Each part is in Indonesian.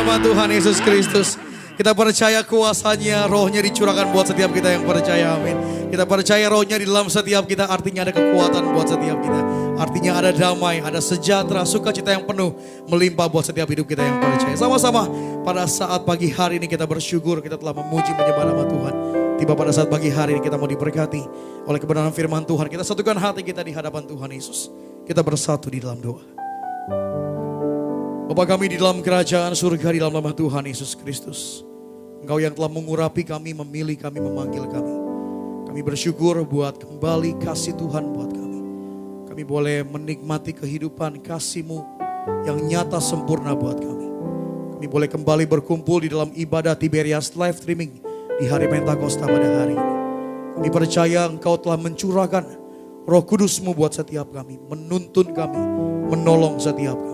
nama Tuhan Yesus Kristus. Kita percaya kuasanya, rohnya dicurahkan buat setiap kita yang percaya, amin. Kita percaya rohnya di dalam setiap kita, artinya ada kekuatan buat setiap kita. Artinya ada damai, ada sejahtera, sukacita yang penuh melimpah buat setiap hidup kita yang percaya. Sama-sama pada saat pagi hari ini kita bersyukur, kita telah memuji menyembah nama Tuhan. Tiba pada saat pagi hari ini kita mau diberkati oleh kebenaran firman Tuhan. Kita satukan hati kita di hadapan Tuhan Yesus. Kita bersatu di dalam doa. Bapa kami di dalam kerajaan surga, di dalam nama Tuhan Yesus Kristus. Engkau yang telah mengurapi kami, memilih kami, memanggil kami. Kami bersyukur buat kembali kasih Tuhan buat kami. Kami boleh menikmati kehidupan kasih-Mu yang nyata sempurna buat kami. Kami boleh kembali berkumpul di dalam ibadah Tiberias live streaming di hari Pentakosta pada hari ini. Kami percaya Engkau telah mencurahkan Roh Kudus-Mu buat setiap kami, menuntun kami, menolong setiap kami.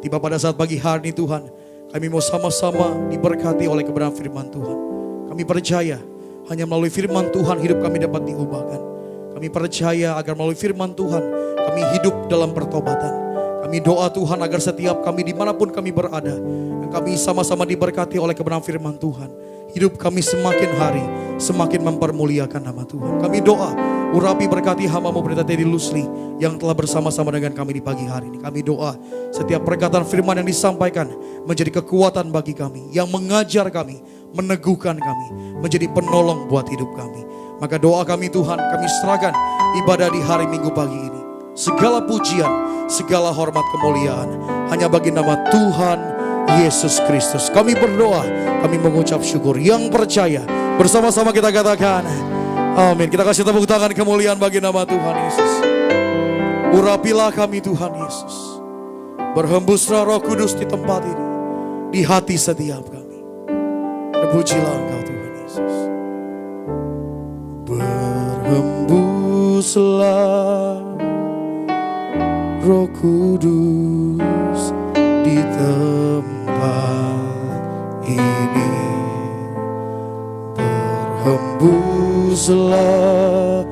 Tiba pada saat pagi hari ini Tuhan, kami mau sama-sama diberkati oleh kebenaran firman Tuhan. Kami percaya hanya melalui firman Tuhan hidup kami dapat diubahkan. Kami percaya agar melalui firman Tuhan kami hidup dalam pertobatan. Kami doa Tuhan agar setiap kami dimanapun kami berada, kami sama-sama diberkati oleh kebenaran firman Tuhan. Hidup kami semakin hari semakin mempermuliakan nama Tuhan. Kami doa, urapi berkati hamba-Mu Pendeta Teddy Lusli yang telah bersama-sama dengan kami di pagi hari ini. Kami doa setiap perkataan firman yang disampaikan menjadi kekuatan bagi kami, yang mengajar kami, meneguhkan kami, menjadi penolong buat hidup kami. Maka doa kami Tuhan, kami serahkan ibadah di hari Minggu pagi ini. Segala pujian, segala hormat kemuliaan hanya bagi nama Tuhan Yesus Kristus. Kami berdoa, kami mengucap syukur. Yang percaya bersama-sama kita katakan amin. Kita kasih tepuk tangan kemuliaan bagi nama Tuhan Yesus. Urapilah kami Tuhan Yesus. Berhembuslah Roh Kudus di tempat ini, di hati setiap kami. Terpujilah Engkau Tuhan Yesus. Berhembuslah Roh Kudus di tempat ini. Berhembuslah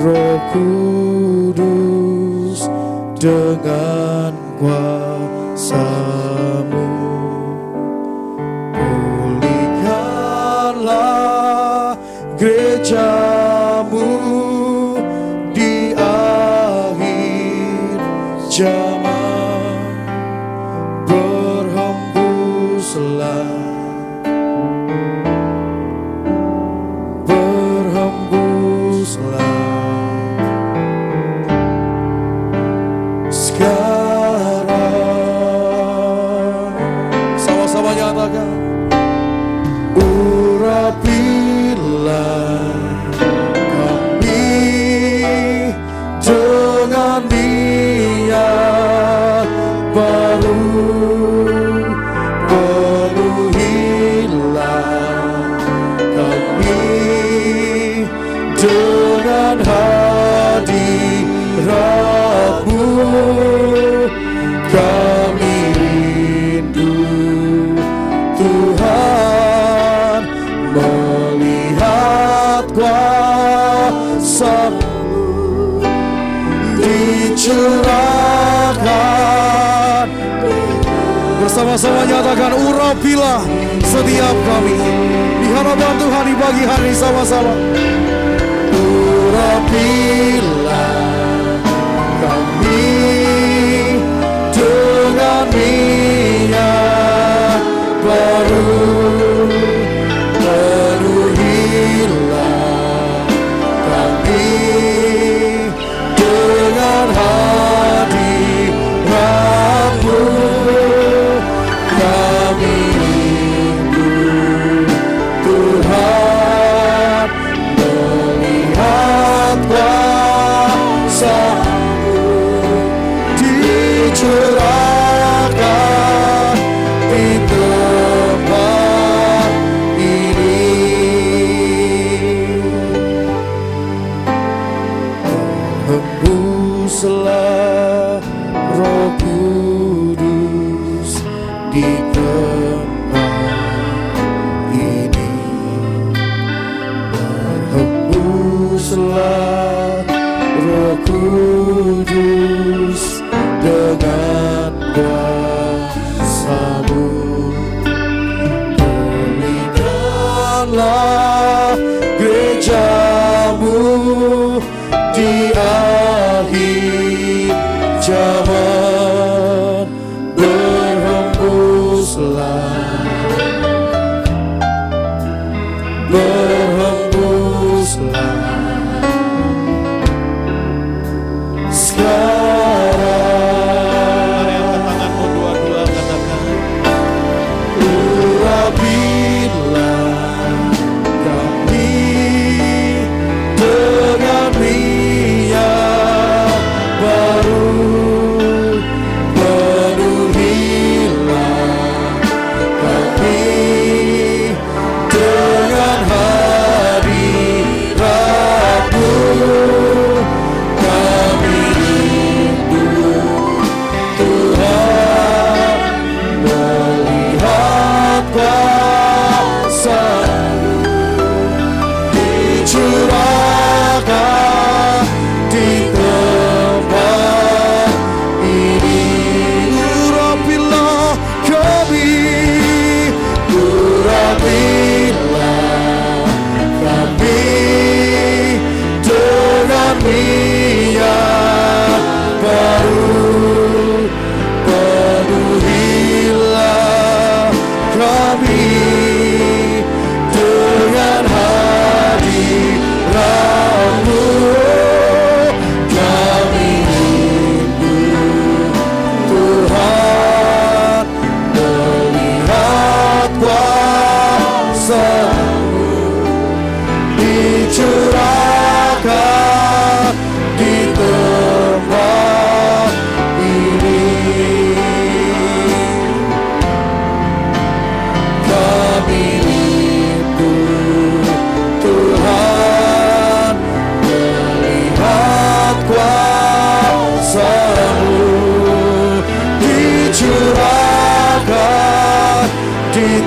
Roh Kudus dengan kuasa-Mu. Pulihkanlah gereja-Mu di akhir zaman. Berhembuslah, berhembuslah sekarang. Sama-sama nyatakan, urapilah kami dengan niat baru. Penuhilah kami dengan hadirat-Mu. Kami rindu Tuhan melihat kuasa-Mu dicurahkan. Bersama-sama nyatakan, urapilah setiap kami di hadapan Tuhan di pagi hari sama-sama. Urapilah kami dengan niat baru. Penuhilah kami dengan hadirat-Mu. Kami rindu Tuhan melihat kuasa-Mu dicurahkan di tempat ini. Berhembuslah Roh Kudus di tempat ini. Berhembuslah Roh Kudus dengan kuasa-Mu.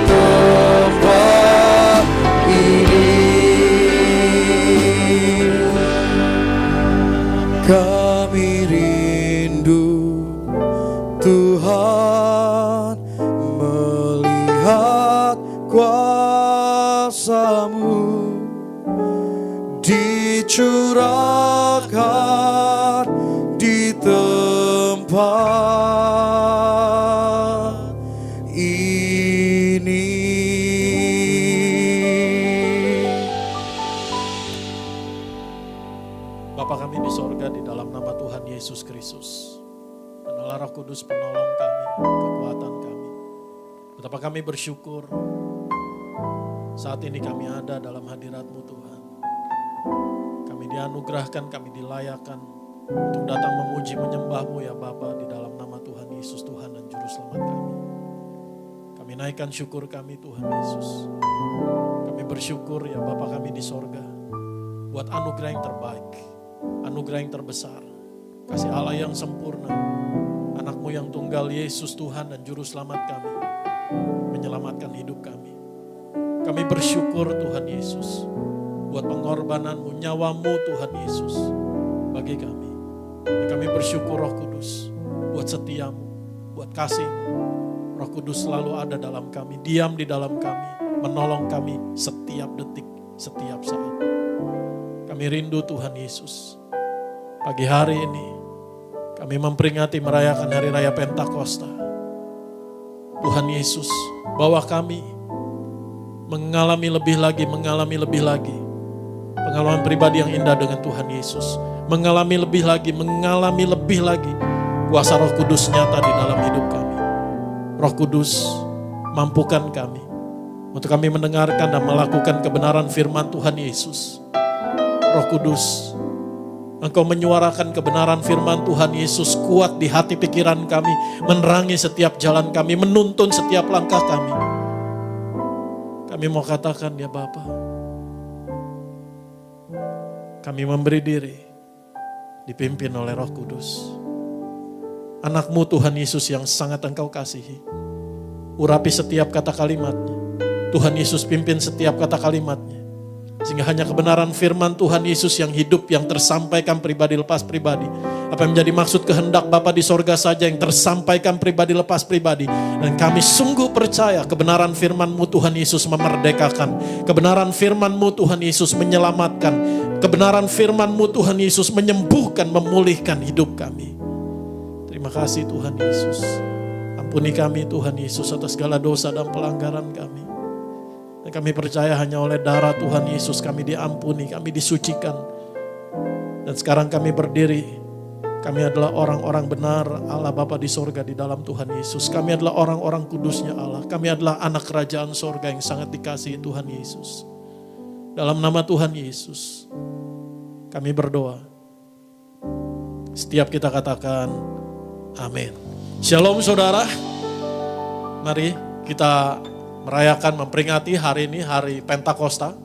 tempat ini. Kami rindu Tuhan melihat kuasa-Mu dicurahkan di tempat ini. Bapa kami di sorga, di dalam nama Tuhan Yesus Kristus, Adalah Roh Kudus penolong kami, kekuatan kami. Betapa kami bersyukur saat ini kami ada dalam hadirat-Mu Tuhan. Kami dianugerahkan, kami dilayakkan untuk datang memuji menyembah-Mu ya Bapa, di dalam nama Tuhan Yesus, Tuhan dan Juru Selamat kami. Kami naikkan syukur kami Tuhan Yesus. Kami bersyukur ya Bapa kami di sorga, buat anugerah yang terbaik, anugerah yang terbesar, kasih Allah yang sempurna, anak-Mu yang tunggal Yesus Tuhan dan Juru Selamat kami, menyelamatkan hidup kami. Kami bersyukur Tuhan Yesus, buat pengorbanan-Mu, nyawa-Mu Tuhan Yesus, bagi kami. Dan kami bersyukur Roh Kudus, buat setia-Mu, buat kasih-Mu. Roh Kudus selalu ada dalam kami, diam di dalam kami, menolong kami setiap detik, setiap saat. Kami rindu Tuhan Yesus. Pagi hari ini, kami memperingati merayakan Hari Raya Pentakosta. Tuhan Yesus, bawa kami mengalami lebih lagi pengalaman pribadi yang indah dengan Tuhan Yesus. Mengalami lebih lagi kuasa Roh Kudus nyata di dalam hidup kami. Roh Kudus, mampukan kami untuk kami mendengarkan dan melakukan kebenaran firman Tuhan Yesus. Roh Kudus, Engkau menyuarakan kebenaran firman Tuhan Yesus kuat di hati pikiran kami, menerangi setiap jalan kami, menuntun setiap langkah kami. Kami mau katakan ya Bapa, kami memberi diri dipimpin oleh Roh Kudus. Anak-Mu Tuhan Yesus yang sangat Engkau kasihi. Urapi setiap kata kalimat-Nya. Tuhan Yesus pimpin setiap kata kalimat-Nya. Sehingga hanya kebenaran firman Tuhan Yesus yang hidup, yang tersampaikan pribadi lepas pribadi. Apa yang menjadi maksud kehendak Bapa di sorga saja yang tersampaikan pribadi lepas pribadi. Dan kami sungguh percaya kebenaran firman-Mu Tuhan Yesus memerdekakan. Kebenaran firman-Mu Tuhan Yesus menyelamatkan. Kebenaran firman-Mu Tuhan Yesus menyembuhkan, memulihkan hidup kami. Terima kasih Tuhan Yesus. Ampuni kami Tuhan Yesus atas segala dosa dan pelanggaran kami. Dan kami percaya hanya oleh darah Tuhan Yesus kami diampuni, kami disucikan. Dan sekarang kami berdiri, kami adalah orang-orang benar Allah Bapa di sorga di dalam Tuhan Yesus. Kami adalah orang-orang kudusnya Allah. Kami adalah anak kerajaan sorga yang sangat dikasihi Tuhan Yesus. Dalam nama Tuhan Yesus, kami berdoa. Setiap kita katakan, amin. Shalom saudara. Mari kita merayakan, memperingati hari ini, hari Pentakosta.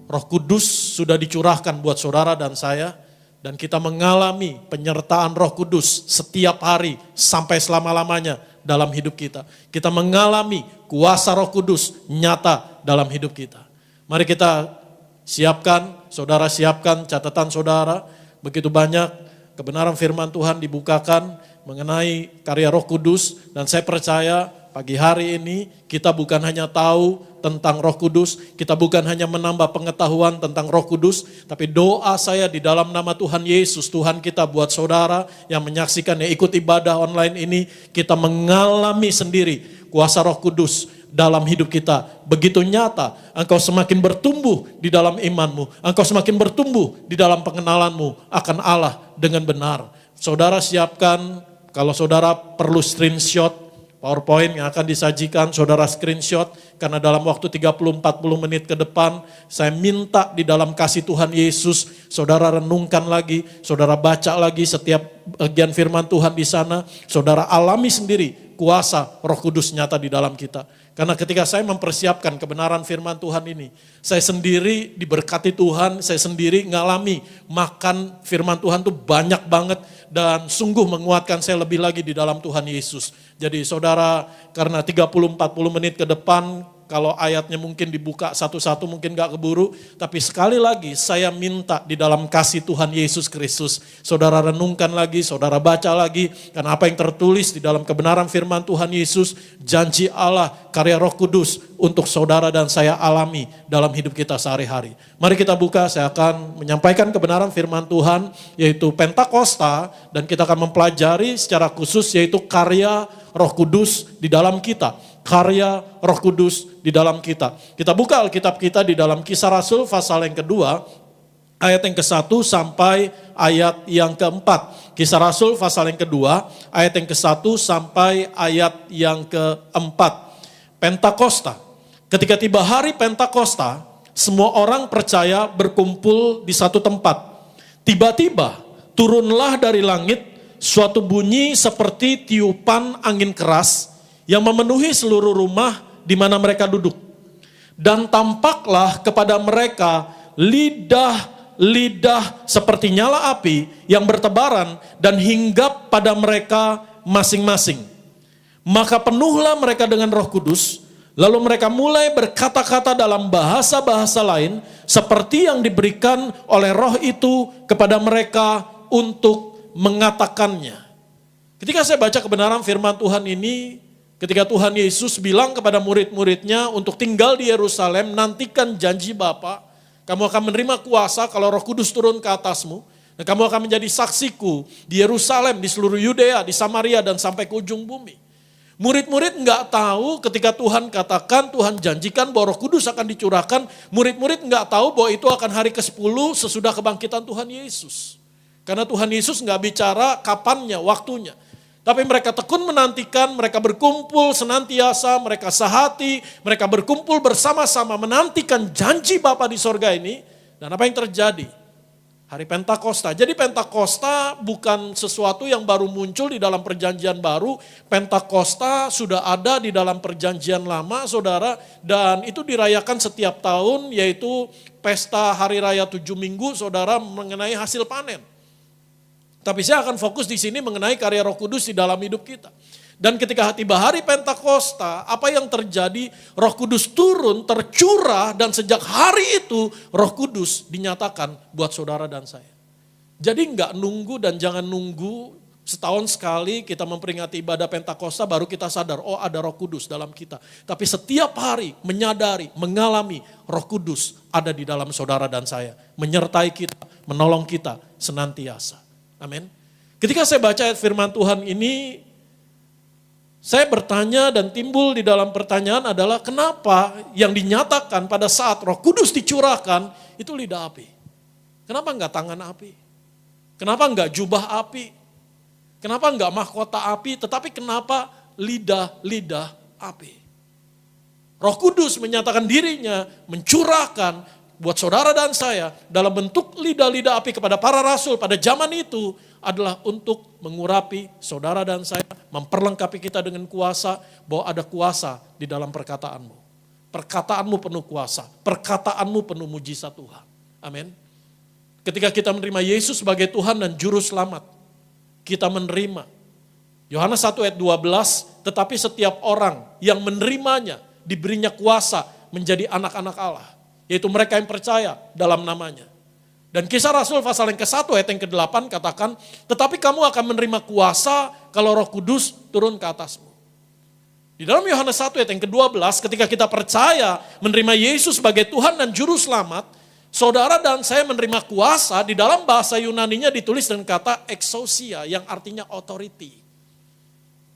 Roh Kudus sudah dicurahkan buat saudara dan saya. Dan kita mengalami penyertaan Roh Kudus setiap hari sampai selama-lamanya dalam hidup kita. Kita mengalami kuasa Roh Kudus nyata dalam hidup kita. Mari kita siapkan, saudara siapkan catatan saudara. Begitu banyak kebenaran firman Tuhan dibukakan mengenai karya Roh Kudus. Dan saya percaya pagi hari ini kita bukan hanya tahu tentang Roh Kudus, kita bukan hanya menambah pengetahuan tentang Roh Kudus, tapi doa saya di dalam nama Tuhan Yesus, Tuhan kita buat saudara yang menyaksikan, yang ikut ibadah online ini, kita mengalami sendiri kuasa Roh Kudus dalam hidup kita. Begitu nyata, engkau semakin bertumbuh di dalam imanmu, engkau semakin bertumbuh di dalam pengenalanmu akan Allah dengan benar. Saudara siapkan, kalau saudara perlu screenshot PowerPoint yang akan disajikan, saudara screenshot, karena dalam waktu 30-40 menit ke depan, saya minta di dalam kasih Tuhan Yesus, saudara renungkan lagi, saudara baca lagi setiap bagian firman Tuhan di sana, saudara alami sendiri kuasa Roh Kudus nyata di dalam kita. Karena ketika saya mempersiapkan kebenaran firman Tuhan ini, saya sendiri diberkati Tuhan, saya sendiri ngalami makan firman Tuhan tuh banyak banget dan sungguh menguatkan saya lebih lagi di dalam Tuhan Yesus. Jadi saudara, karena 30-40 menit ke depan, kalau ayatnya mungkin dibuka satu-satu mungkin gak keburu, tapi sekali lagi saya minta di dalam kasih Tuhan Yesus Kristus, saudara renungkan lagi, saudara baca lagi, karena apa yang tertulis di dalam kebenaran firman Tuhan Yesus, janji Allah, karya Roh Kudus untuk saudara dan saya alami dalam hidup kita sehari-hari. Mari kita buka, saya akan menyampaikan kebenaran firman Tuhan, yaitu Pentakosta, dan kita akan mempelajari secara khusus yaitu karya Roh Kudus di dalam kita. Karya Roh Kudus di dalam kita. Kita buka Alkitab kita di dalam Kisah Rasul pasal yang kedua, ayat yang ke-1 sampai ayat yang ke-4. Kisah Rasul pasal yang kedua, ayat yang ke-1 sampai ayat yang ke-4. Pentakosta. Ketika tiba hari Pentakosta, semua orang percaya berkumpul di satu tempat. Tiba-tiba turunlah dari langit suatu bunyi seperti tiupan angin keras yang memenuhi seluruh rumah di mana mereka duduk. Dan tampaklah kepada mereka lidah-lidah seperti nyala api yang bertebaran dan hinggap pada mereka masing-masing. Maka penuhlah mereka dengan Roh Kudus, lalu mereka mulai berkata-kata dalam bahasa-bahasa lain seperti yang diberikan oleh Roh itu kepada mereka untuk mengatakannya. Ketika saya baca kebenaran firman Tuhan ini, ketika Tuhan Yesus bilang kepada murid-muridnya untuk tinggal di Yerusalem, nantikan janji Bapa, kamu akan menerima kuasa kalau Roh Kudus turun ke atasmu, dan kamu akan menjadi saksiku di Yerusalem, di seluruh Yudea, di Samaria, dan sampai ke ujung bumi. Murid-murid nggak tahu ketika Tuhan katakan, Tuhan janjikan bahwa Roh Kudus akan dicurahkan, murid-murid nggak tahu bahwa itu akan hari ke-10 sesudah kebangkitan Tuhan Yesus. Karena Tuhan Yesus nggak bicara kapannya, waktunya. Tapi mereka tekun menantikan, mereka berkumpul senantiasa, mereka sehati, mereka berkumpul bersama-sama menantikan janji Bapa di sorga ini. Dan apa yang terjadi? Hari Pentakosta. Jadi Pentakosta bukan sesuatu yang baru muncul di dalam perjanjian baru. Pentakosta sudah ada di dalam perjanjian lama, saudara. Dan itu dirayakan setiap tahun, yaitu pesta hari raya 7 minggu, saudara, mengenai hasil panen. Tapi saya akan fokus di sini mengenai karya Roh Kudus di dalam hidup kita. Dan ketika tiba hari Pentakosta, apa yang terjadi? Roh Kudus turun, tercurah, dan sejak hari itu Roh Kudus dinyatakan buat saudara dan saya. Jadi enggak nunggu dan jangan nunggu setahun sekali kita memperingati ibadah Pentakosta baru kita sadar, oh ada Roh Kudus dalam kita. Tapi setiap hari menyadari, mengalami Roh Kudus ada di dalam saudara dan saya. Menyertai kita, menolong kita senantiasa. Amin. Ketika saya baca ayat firman Tuhan ini, saya bertanya dan timbul di dalam pertanyaan adalah kenapa yang dinyatakan pada saat Roh Kudus dicurahkan itu lidah api? Kenapa enggak tangan api? Kenapa enggak jubah api? Kenapa enggak mahkota api? Tetapi kenapa lidah-lidah api? Roh Kudus menyatakan dirinya, mencurahkan buat saudara dan saya dalam bentuk lidah-lidah api kepada para rasul pada zaman itu adalah untuk mengurapi saudara dan saya, memperlengkapi kita dengan kuasa, bahwa ada kuasa di dalam perkataanmu. Perkataanmu penuh kuasa, perkataanmu penuh mujizat Tuhan. Amin. Ketika kita menerima Yesus sebagai Tuhan dan Juru Selamat, kita menerima. Yohanes 1 ayat 12, tetapi setiap orang yang menerimanya diberinya kuasa menjadi anak-anak Allah. Yaitu mereka yang percaya dalam namanya. Dan Kisah Rasul pasal yang ke-1 ayat yang ke-8 katakan, tetapi kamu akan menerima kuasa kalau Roh Kudus turun ke atasmu. Di dalam Yohanes 1 ayat yang ke-12, ketika kita percaya menerima Yesus sebagai Tuhan dan Juru Selamat, saudara dan saya menerima kuasa, di dalam bahasa Yunaninya ditulis dengan kata exousia yang artinya authority.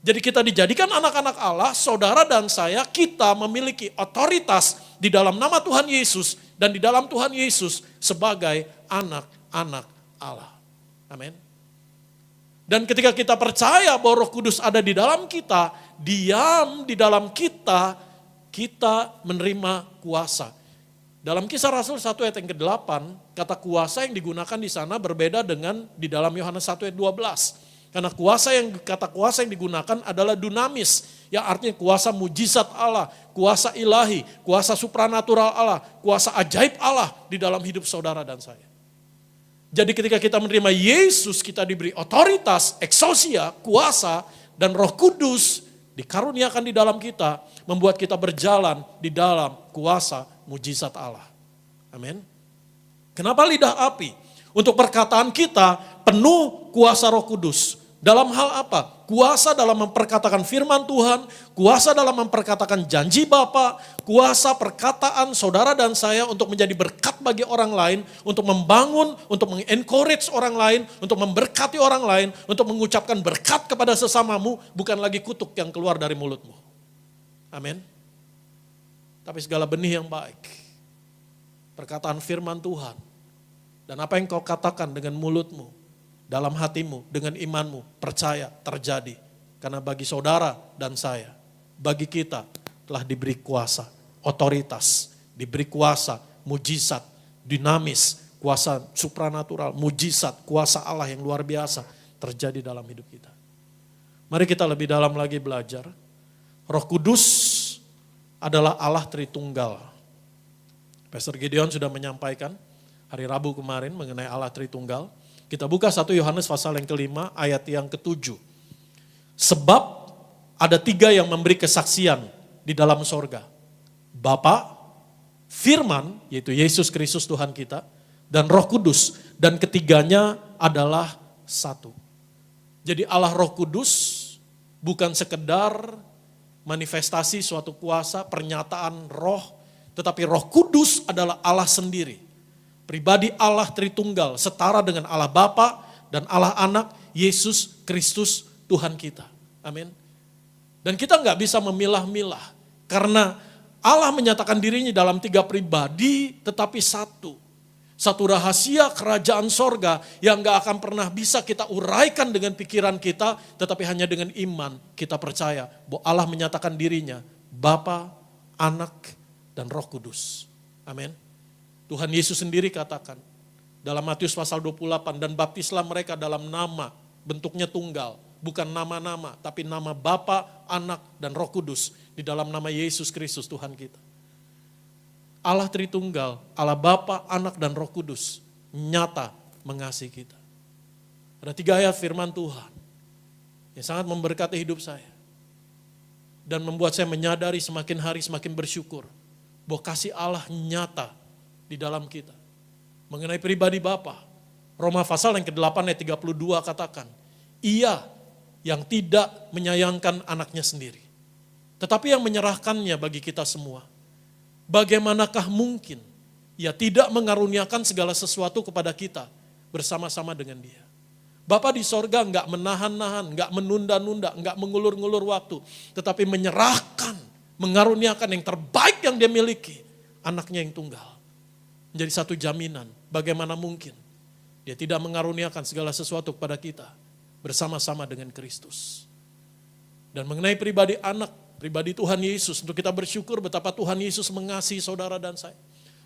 Jadi kita dijadikan anak-anak Allah, saudara dan saya, kita memiliki otoritas di dalam nama Tuhan Yesus dan di dalam Tuhan Yesus sebagai anak-anak Allah. Amin. Dan ketika kita percaya bahwa Roh Kudus ada di dalam kita, diam di dalam kita, kita menerima kuasa. Dalam Kisah Rasul 1 ayat yang ke-8, kata kuasa yang digunakan di sana berbeda dengan di dalam Yohanes 1 ayat 12. Karena kata kuasa yang digunakan adalah dunamis, yang artinya kuasa mujizat Allah, kuasa ilahi, kuasa supranatural Allah, kuasa ajaib Allah di dalam hidup saudara dan saya. Jadi ketika kita menerima Yesus, kita diberi otoritas, exousia, kuasa, dan Roh Kudus dikaruniakan di dalam kita, membuat kita berjalan di dalam kuasa mujizat Allah. Amin. Kenapa lidah api? Untuk perkataan kita penuh kuasa Roh Kudus. Dalam hal apa? Kuasa dalam memperkatakan firman Tuhan, kuasa dalam memperkatakan janji Bapa, kuasa perkataan saudara dan saya untuk menjadi berkat bagi orang lain, untuk membangun, untuk mengencourage orang lain, untuk memberkati orang lain, untuk mengucapkan berkat kepada sesamamu, bukan lagi kutuk yang keluar dari mulutmu. Amin. Tapi segala benih yang baik, perkataan firman Tuhan, dan apa yang kau katakan dengan mulutmu, dalam hatimu, dengan imanmu, percaya terjadi. Karena bagi saudara dan saya, bagi kita telah diberi kuasa, otoritas, diberi kuasa, mujizat, dinamis, kuasa supranatural, mujizat, kuasa Allah yang luar biasa terjadi dalam hidup kita. Mari kita lebih dalam lagi belajar. Roh Kudus adalah Allah Tritunggal. Pastor Gideon sudah menyampaikan hari Rabu kemarin mengenai Allah Tritunggal. Kita buka 1 Yohanes pasal yang ke-5 ayat yang ke-7. Sebab ada 3 yang memberi kesaksian di dalam sorga. Bapa, Firman, yaitu Yesus Kristus Tuhan kita, dan Roh Kudus. Dan ketiganya adalah satu. Jadi Allah Roh Kudus bukan sekedar manifestasi suatu kuasa, pernyataan roh, tetapi Roh Kudus adalah Allah sendiri. Pribadi Allah Tritunggal, setara dengan Allah Bapa dan Allah Anak, Yesus Kristus Tuhan kita. Amin. Dan kita nggak bisa memilah-milah, karena Allah menyatakan dirinya dalam 3 pribadi, tetapi satu. Satu rahasia kerajaan sorga yang nggak akan pernah bisa kita uraikan dengan pikiran kita, tetapi hanya dengan iman kita percaya bahwa Allah menyatakan dirinya Bapa, Anak, dan Roh Kudus. Amin. Tuhan Yesus sendiri katakan dalam Matius pasal 28, dan baptislah mereka dalam nama, bentuknya tunggal, bukan nama-nama, tapi nama Bapa, Anak, dan Roh Kudus di dalam nama Yesus Kristus Tuhan kita. Allah Tritunggal, Allah Bapa, Anak, dan Roh Kudus nyata mengasihi kita. Ada 3 ayat firman Tuhan yang sangat memberkati hidup saya dan membuat saya menyadari semakin hari semakin bersyukur bahwa kasih Allah nyata di dalam kita. Mengenai pribadi Bapa, Roma pasal yang ke-8 ayat 32 katakan, Ia yang tidak menyayangkan anaknya sendiri, tetapi yang menyerahkannya bagi kita semua. Bagaimanakah mungkin Ia tidak mengaruniakan segala sesuatu kepada kita bersama-sama dengan Dia. Bapa di sorga enggak menahan-nahan, enggak menunda-nunda, enggak mengulur-ngulur waktu, tetapi menyerahkan, mengaruniakan yang terbaik yang Dia miliki, anaknya yang tunggal. Menjadi satu jaminan, bagaimana mungkin Dia tidak mengaruniakan segala sesuatu kepada kita bersama-sama dengan Kristus. Dan mengenai pribadi anak, pribadi Tuhan Yesus, untuk kita bersyukur betapa Tuhan Yesus mengasihi saudara dan saya.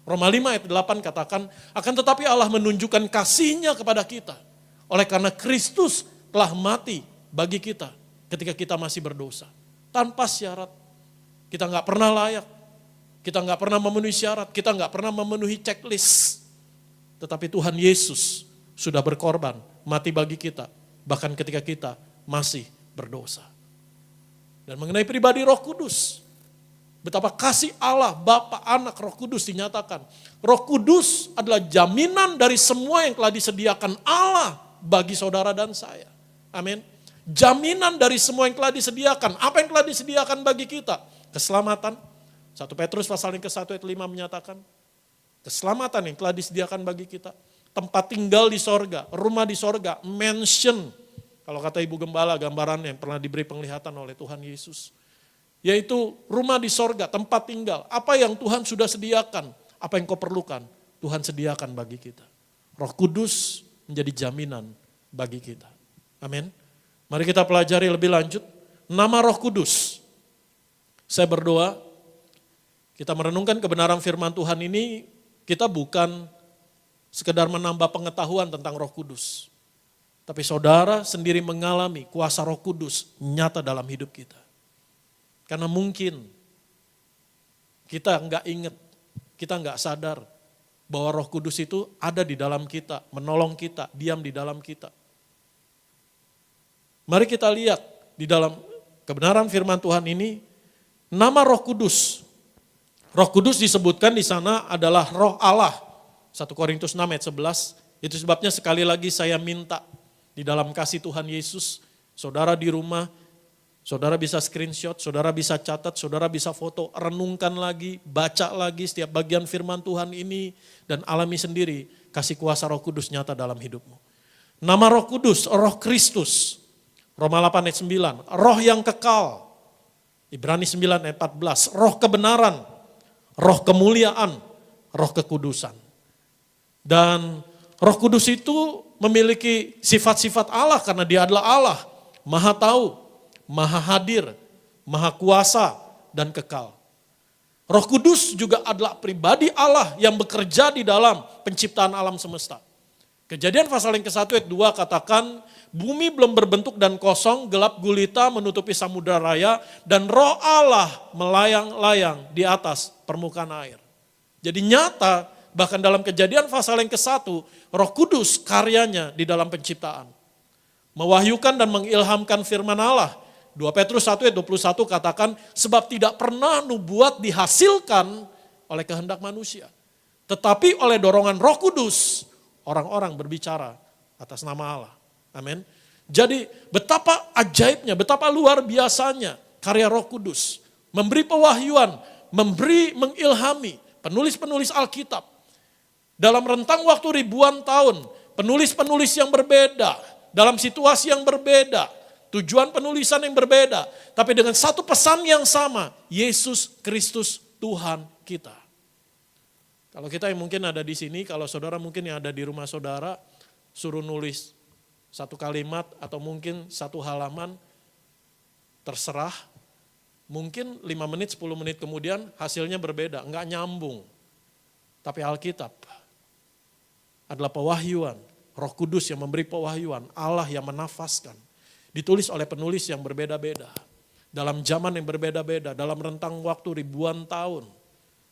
Roma 5 ayat 8 katakan, akan tetapi Allah menunjukkan kasih-Nya kepada kita, oleh karena Kristus telah mati bagi kita ketika kita masih berdosa. Tanpa syarat, kita gak pernah layak, kita nggak pernah memenuhi syarat, kita nggak pernah memenuhi checklist. Tetapi Tuhan Yesus sudah berkorban, mati bagi kita, bahkan ketika kita masih berdosa. Dan mengenai pribadi Roh Kudus, betapa kasih Allah, Bapa, Anak, Roh Kudus dinyatakan. Roh Kudus adalah jaminan dari semua yang telah disediakan Allah bagi saudara dan saya. Amin. Jaminan dari semua yang telah disediakan. Apa yang telah disediakan bagi kita? Keselamatan. 1 Petrus pasal yang ke-1 ayat 5 menyatakan, keselamatan yang telah disediakan bagi kita. Tempat tinggal di sorga, rumah di sorga, mansion. Kalau kata Ibu Gembala, gambarannya yang pernah diberi penglihatan oleh Tuhan Yesus. Yaitu rumah di sorga, tempat tinggal. Apa yang Tuhan sudah sediakan, apa yang kau perlukan, Tuhan sediakan bagi kita. Roh Kudus menjadi jaminan bagi kita. Amin. Mari kita pelajari lebih lanjut. Nama Roh Kudus. Saya berdoa, kita merenungkan kebenaran firman Tuhan ini, kita bukan sekedar menambah pengetahuan tentang Roh Kudus. Tapi saudara sendiri mengalami kuasa Roh Kudus nyata dalam hidup kita. Karena mungkin kita nggak ingat, kita nggak sadar bahwa Roh Kudus itu ada di dalam kita, menolong kita, diam di dalam kita. Mari kita lihat di dalam kebenaran firman Tuhan ini, nama Roh Kudus. Roh Kudus disebutkan di sana adalah Roh Allah. 1 Korintus 6 ayat 11. Itu sebabnya sekali lagi saya minta di dalam kasih Tuhan Yesus, saudara di rumah, saudara bisa screenshot, saudara bisa catat, saudara bisa foto, renungkan lagi, baca lagi setiap bagian firman Tuhan ini, dan alami sendiri kasih kuasa Roh Kudus nyata dalam hidupmu. Nama Roh Kudus, Roh Kristus. Roma 8 ayat 9, roh yang kekal. Ibrani 9 ayat 14, roh kebenaran, roh kemuliaan, roh kekudusan. Dan Roh Kudus itu memiliki sifat-sifat Allah karena dia adalah Allah. Maha tahu, maha hadir, maha kuasa, dan kekal. Roh Kudus juga adalah pribadi Allah yang bekerja di dalam penciptaan alam semesta. Kejadian pasal yang ke-1 ayat 2 katakan, bumi belum berbentuk dan kosong, gelap gulita menutupi samudera raya, dan roh Allah melayang-layang di atas permukaan air. Jadi nyata, bahkan dalam Kejadian pasal yang ke-1, Roh Kudus karyanya di dalam penciptaan. Mewahyukan dan mengilhamkan firman Allah. 2 Petrus 1 ayat 21 katakan, sebab tidak pernah nubuat dihasilkan oleh kehendak manusia. Tetapi oleh dorongan Roh Kudus, orang-orang berbicara atas nama Allah. Amin. Jadi betapa ajaibnya, betapa luar biasanya karya Roh Kudus. Memberi pewahyuan, memberi mengilhami penulis-penulis Alkitab. Dalam rentang waktu ribuan tahun, penulis-penulis yang berbeda, dalam situasi yang berbeda, tujuan penulisan yang berbeda, tapi dengan satu pesan yang sama, Yesus Kristus Tuhan kita. Kalau kita yang mungkin ada di sini, kalau saudara mungkin yang ada di rumah saudara, suruh nulis satu kalimat atau mungkin satu halaman, terserah, mungkin 5 menit, 10 menit kemudian hasilnya berbeda, enggak nyambung. Tapi Alkitab adalah pewahyuan, Roh Kudus yang memberi pewahyuan, Allah yang menafaskan. Ditulis oleh penulis yang berbeda-beda, dalam zaman yang berbeda-beda, dalam rentang waktu ribuan tahun.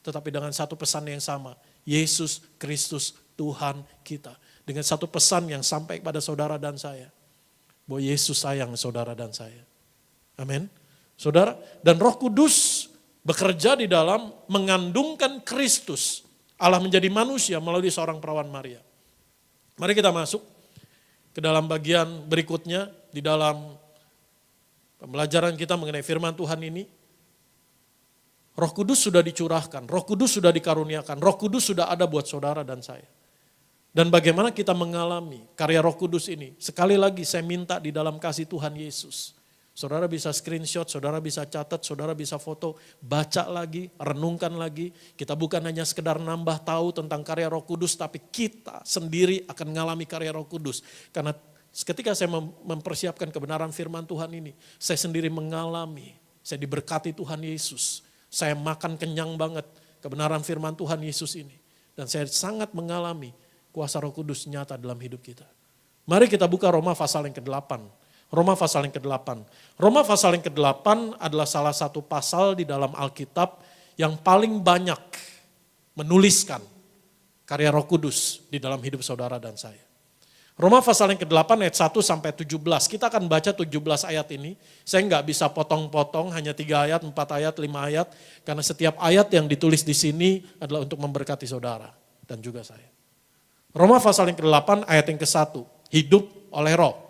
Tetapi dengan satu pesan yang sama, Yesus Kristus Tuhan kita. Dengan satu pesan yang sampai kepada saudara dan saya, bahwa Yesus sayang saudara dan saya. Amin. Saudara, dan Roh Kudus bekerja di dalam mengandungkan Kristus. Allah menjadi manusia melalui seorang perawan Maria. Mari kita masuk ke dalam bagian berikutnya di dalam pembelajaran kita mengenai firman Tuhan ini. Roh Kudus sudah dicurahkan, Roh Kudus sudah dikaruniakan, Roh Kudus sudah ada buat saudara dan saya. Dan bagaimana kita mengalami karya Roh Kudus ini? Sekali lagi saya minta di dalam kasih Tuhan Yesus. Saudara bisa screenshot, saudara bisa catat, saudara bisa foto, baca lagi, renungkan lagi. Kita bukan hanya sekedar nambah tahu tentang karya Roh Kudus, tapi kita sendiri akan mengalami karya Roh Kudus. Karena ketika saya mempersiapkan kebenaran firman Tuhan ini, saya sendiri mengalami, saya diberkati Tuhan Yesus. Saya makan kenyang banget kebenaran firman Tuhan Yesus ini. Dan saya sangat mengalami kuasa Roh Kudus nyata dalam hidup kita. Mari kita buka Roma pasal yang ke-8. Roma pasal yang ke-8. Roma pasal yang ke-8 adalah salah satu pasal di dalam Alkitab yang paling banyak menuliskan karya Roh Kudus di dalam hidup saudara dan saya. Roma pasal yang ke-8 ayat 1 sampai 17. Kita akan baca 17 ayat ini. Saya nggak bisa potong-potong, hanya 3 ayat, 4 ayat, 5 ayat. Karena setiap ayat yang ditulis di sini adalah untuk memberkati saudara dan juga saya. Roma pasal yang ke-8 ayat yang ke-1. Hidup oleh Roh.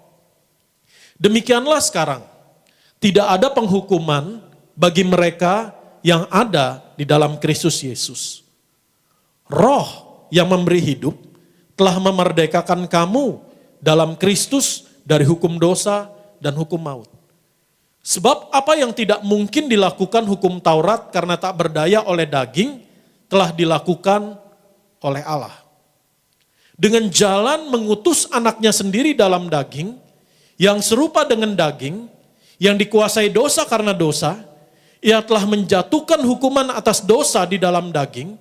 Demikianlah sekarang, tidak ada penghukuman bagi mereka yang ada di dalam Kristus Yesus. Roh yang memberi hidup telah memerdekakan kamu dalam Kristus dari hukum dosa dan hukum maut. Sebab apa yang tidak mungkin dilakukan hukum Taurat karena tak berdaya oleh daging, telah dilakukan oleh Allah. Dengan jalan mengutus anaknya sendiri dalam daging, yang serupa dengan daging, yang dikuasai dosa karena dosa, ia telah menjatuhkan hukuman atas dosa di dalam daging,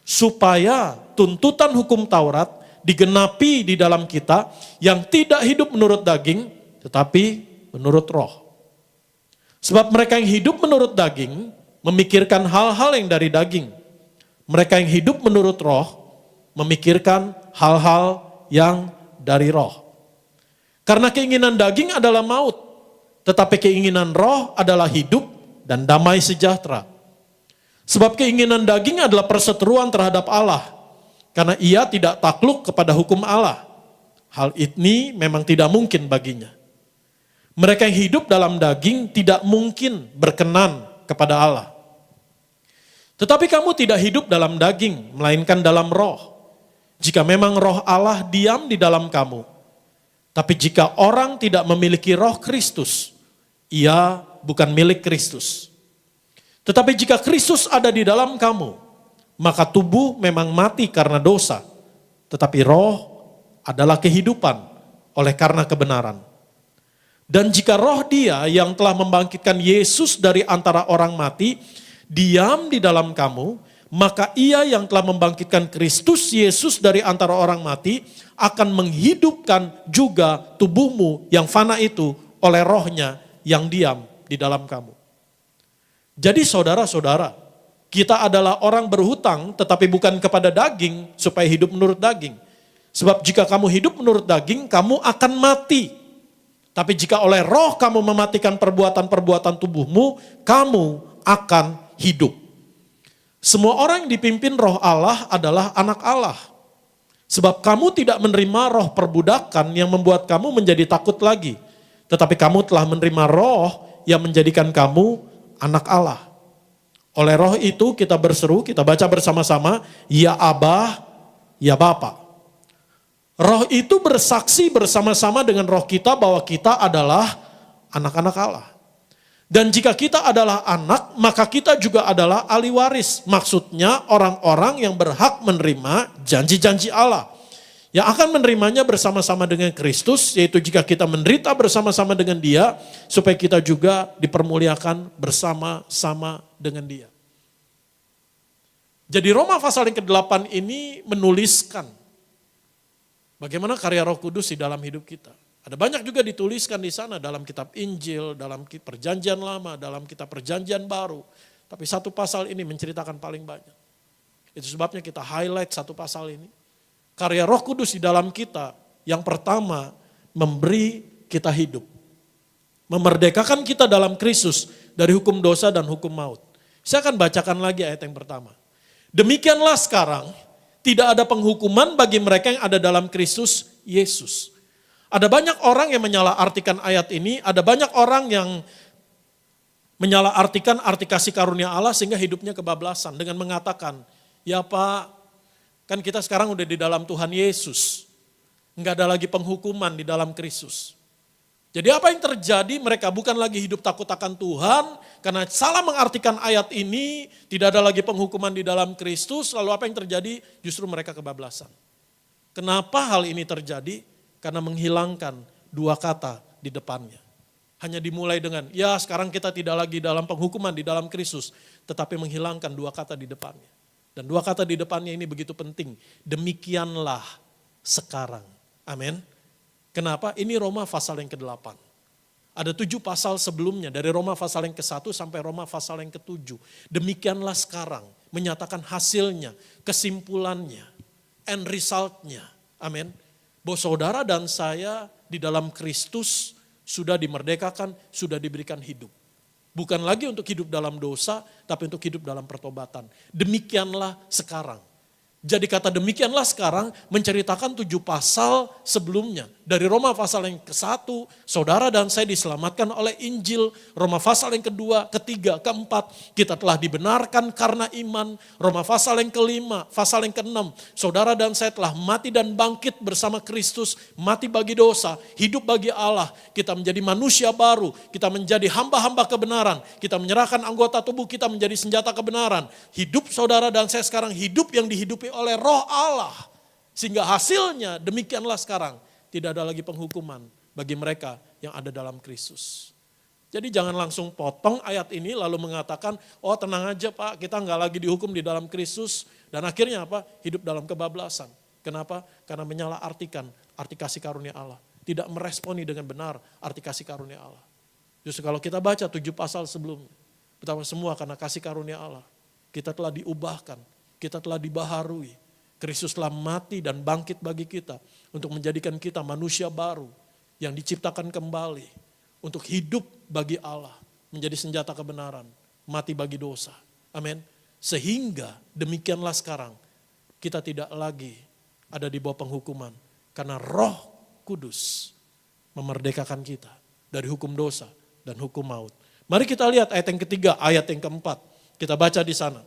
supaya tuntutan hukum Taurat digenapi di dalam kita yang tidak hidup menurut daging tetapi menurut roh. Sebab mereka yang hidup menurut daging memikirkan hal-hal yang dari daging. Mereka yang hidup menurut roh memikirkan hal-hal yang dari roh. Karena keinginan daging adalah maut, tetapi keinginan roh adalah hidup dan damai sejahtera. Sebab keinginan daging adalah perseteruan terhadap Allah, karena ia tidak takluk kepada hukum Allah. Hal ini memang tidak mungkin baginya. Mereka yang hidup dalam daging tidak mungkin berkenan kepada Allah. Tetapi kamu tidak hidup dalam daging, melainkan dalam roh. Jika memang roh Allah diam di dalam kamu. Tapi jika orang tidak memiliki roh Kristus, ia bukan milik Kristus. Tetapi jika Kristus ada di dalam kamu, maka tubuh memang mati karena dosa. Tetapi roh adalah kehidupan oleh karena kebenaran. Dan jika roh Dia yang telah membangkitkan Yesus dari antara orang mati, diam di dalam kamu, maka ia yang telah membangkitkan Kristus Yesus dari antara orang mati akan menghidupkan juga tubuhmu yang fana itu oleh rohnya yang diam di dalam kamu. Jadi saudara-saudara, kita adalah orang berhutang tetapi bukan kepada daging supaya hidup menurut daging. Sebab jika kamu hidup menurut daging, kamu akan mati. Tapi jika oleh roh kamu mematikan perbuatan-perbuatan tubuhmu, kamu akan hidup. Semua orang yang dipimpin roh Allah adalah anak Allah. Sebab kamu tidak menerima roh perbudakan yang membuat kamu menjadi takut lagi. Tetapi kamu telah menerima roh yang menjadikan kamu anak Allah. Oleh roh itu kita berseru, kita baca bersama-sama, ya Abah, ya Bapa. Roh itu bersaksi bersama-sama dengan roh kita bahwa kita adalah anak-anak Allah. Dan jika kita adalah anak, maka kita juga adalah ahli waris. Maksudnya orang-orang yang berhak menerima janji-janji Allah. Yang akan menerimanya bersama-sama dengan Kristus, yaitu jika kita menderita bersama-sama dengan Dia, supaya kita juga dipermuliakan bersama-sama dengan Dia. Jadi Roma pasal yang ke-8 ini menuliskan bagaimana karya Roh Kudus di dalam hidup kita. Ada banyak juga dituliskan di sana dalam kitab Injil, dalam perjanjian lama, dalam kitab perjanjian baru. Tapi satu pasal ini menceritakan paling banyak. Itu sebabnya kita highlight satu pasal ini. Karya Roh Kudus di dalam kita yang pertama memberi kita hidup. Memerdekakan kita dalam Kristus dari hukum dosa dan hukum maut. Saya akan bacakan lagi ayat yang pertama. Demikianlah sekarang tidak ada penghukuman bagi mereka yang ada dalam Kristus Yesus. Ada banyak orang yang menyalahartikan ayat ini, ada banyak orang yang menyalahartikan arti kasih karunia Allah sehingga hidupnya kebablasan dengan mengatakan, ya Pak, kan kita sekarang udah di dalam Tuhan Yesus. Enggak ada lagi penghukuman di dalam Kristus. Jadi apa yang terjadi? Mereka bukan lagi hidup takut akan Tuhan, karena salah mengartikan ayat ini, tidak ada lagi penghukuman di dalam Kristus, lalu apa yang terjadi? Justru mereka kebablasan. Kenapa hal ini terjadi? Karena menghilangkan dua kata di depannya. Hanya dimulai dengan, ya sekarang kita tidak lagi dalam penghukuman di dalam Kristus, tetapi menghilangkan dua kata di depannya. Dan dua kata di depannya ini begitu penting. Demikianlah sekarang. Amin. Kenapa? Ini Roma pasal yang ke-8. Ada 7 pasal sebelumnya, dari Roma pasal yang ke-1 sampai Roma pasal yang ke-7. Demikianlah sekarang, menyatakan hasilnya, kesimpulannya, end resultnya. Amin. Bahwa saudara dan saya di dalam Kristus sudah dimerdekakan, sudah diberikan hidup. Bukan lagi untuk hidup dalam dosa, tapi untuk hidup dalam pertobatan. Demikianlah sekarang. Jadi kata demikianlah sekarang menceritakan 7 pasal sebelumnya. Dari Roma pasal yang ke-1, saudara dan saya diselamatkan oleh Injil. Roma pasal yang ke-2, ke-3, ke-4, kita telah dibenarkan karena iman. Roma pasal yang ke-5, pasal yang ke-6, saudara dan saya telah mati dan bangkit bersama Kristus. Mati bagi dosa, hidup bagi Allah. Kita menjadi manusia baru, kita menjadi hamba-hamba kebenaran. Kita menyerahkan anggota tubuh kita menjadi senjata kebenaran. Hidup saudara dan saya sekarang hidup yang dihidupi oleh Roh Allah. Sehingga hasilnya demikianlah sekarang. Tidak ada lagi penghukuman bagi mereka yang ada dalam Kristus. Jadi jangan langsung potong ayat ini lalu mengatakan, oh tenang aja Pak, kita nggak lagi dihukum di dalam Kristus. Dan akhirnya apa? Hidup dalam kebablasan. Kenapa? Karena menyalahartikan arti kasih karunia Allah. Tidak meresponi dengan benar arti kasih karunia Allah. Justru kalau kita baca 7 pasal sebelumnya, betapa semua karena kasih karunia Allah. Kita telah diubahkan, kita telah dibaharui. Kristus telah mati dan bangkit bagi kita untuk menjadikan kita manusia baru yang diciptakan kembali untuk hidup bagi Allah, menjadi senjata kebenaran, mati bagi dosa. Amin. Sehingga demikianlah sekarang kita tidak lagi ada di bawah penghukuman karena Roh Kudus memerdekakan kita dari hukum dosa dan hukum maut. Mari kita lihat ayat yang ketiga, ayat yang keempat. Kita baca di sana.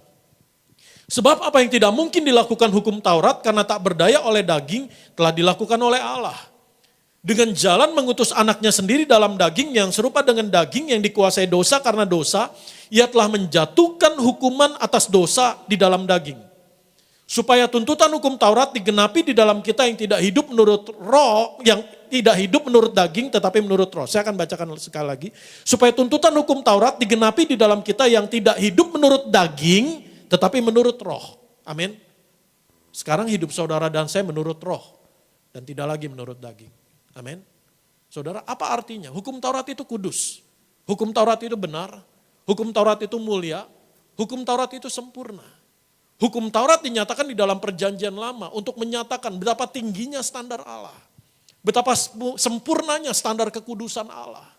Sebab apa yang tidak mungkin dilakukan hukum Taurat karena tak berdaya oleh daging telah dilakukan oleh Allah. Dengan jalan mengutus anaknya sendiri dalam daging yang serupa dengan daging yang dikuasai dosa karena dosa, ia telah menjatuhkan hukuman atas dosa di dalam daging. Supaya tuntutan hukum Taurat digenapi di dalam kita yang tidak hidup menurut roh, yang tidak hidup menurut daging tetapi menurut roh. Saya akan bacakan sekali lagi. Supaya tuntutan hukum Taurat digenapi di dalam kita yang tidak hidup menurut daging tetapi menurut roh. Amin. Sekarang hidup saudara dan saya menurut roh dan tidak lagi menurut daging. Amin. Saudara, apa artinya? Hukum Taurat itu kudus. Hukum Taurat itu benar. Hukum Taurat itu mulia. Hukum Taurat itu sempurna. Hukum Taurat dinyatakan di dalam perjanjian lama untuk menyatakan betapa tingginya standar Allah. Betapa sempurnanya standar kekudusan Allah.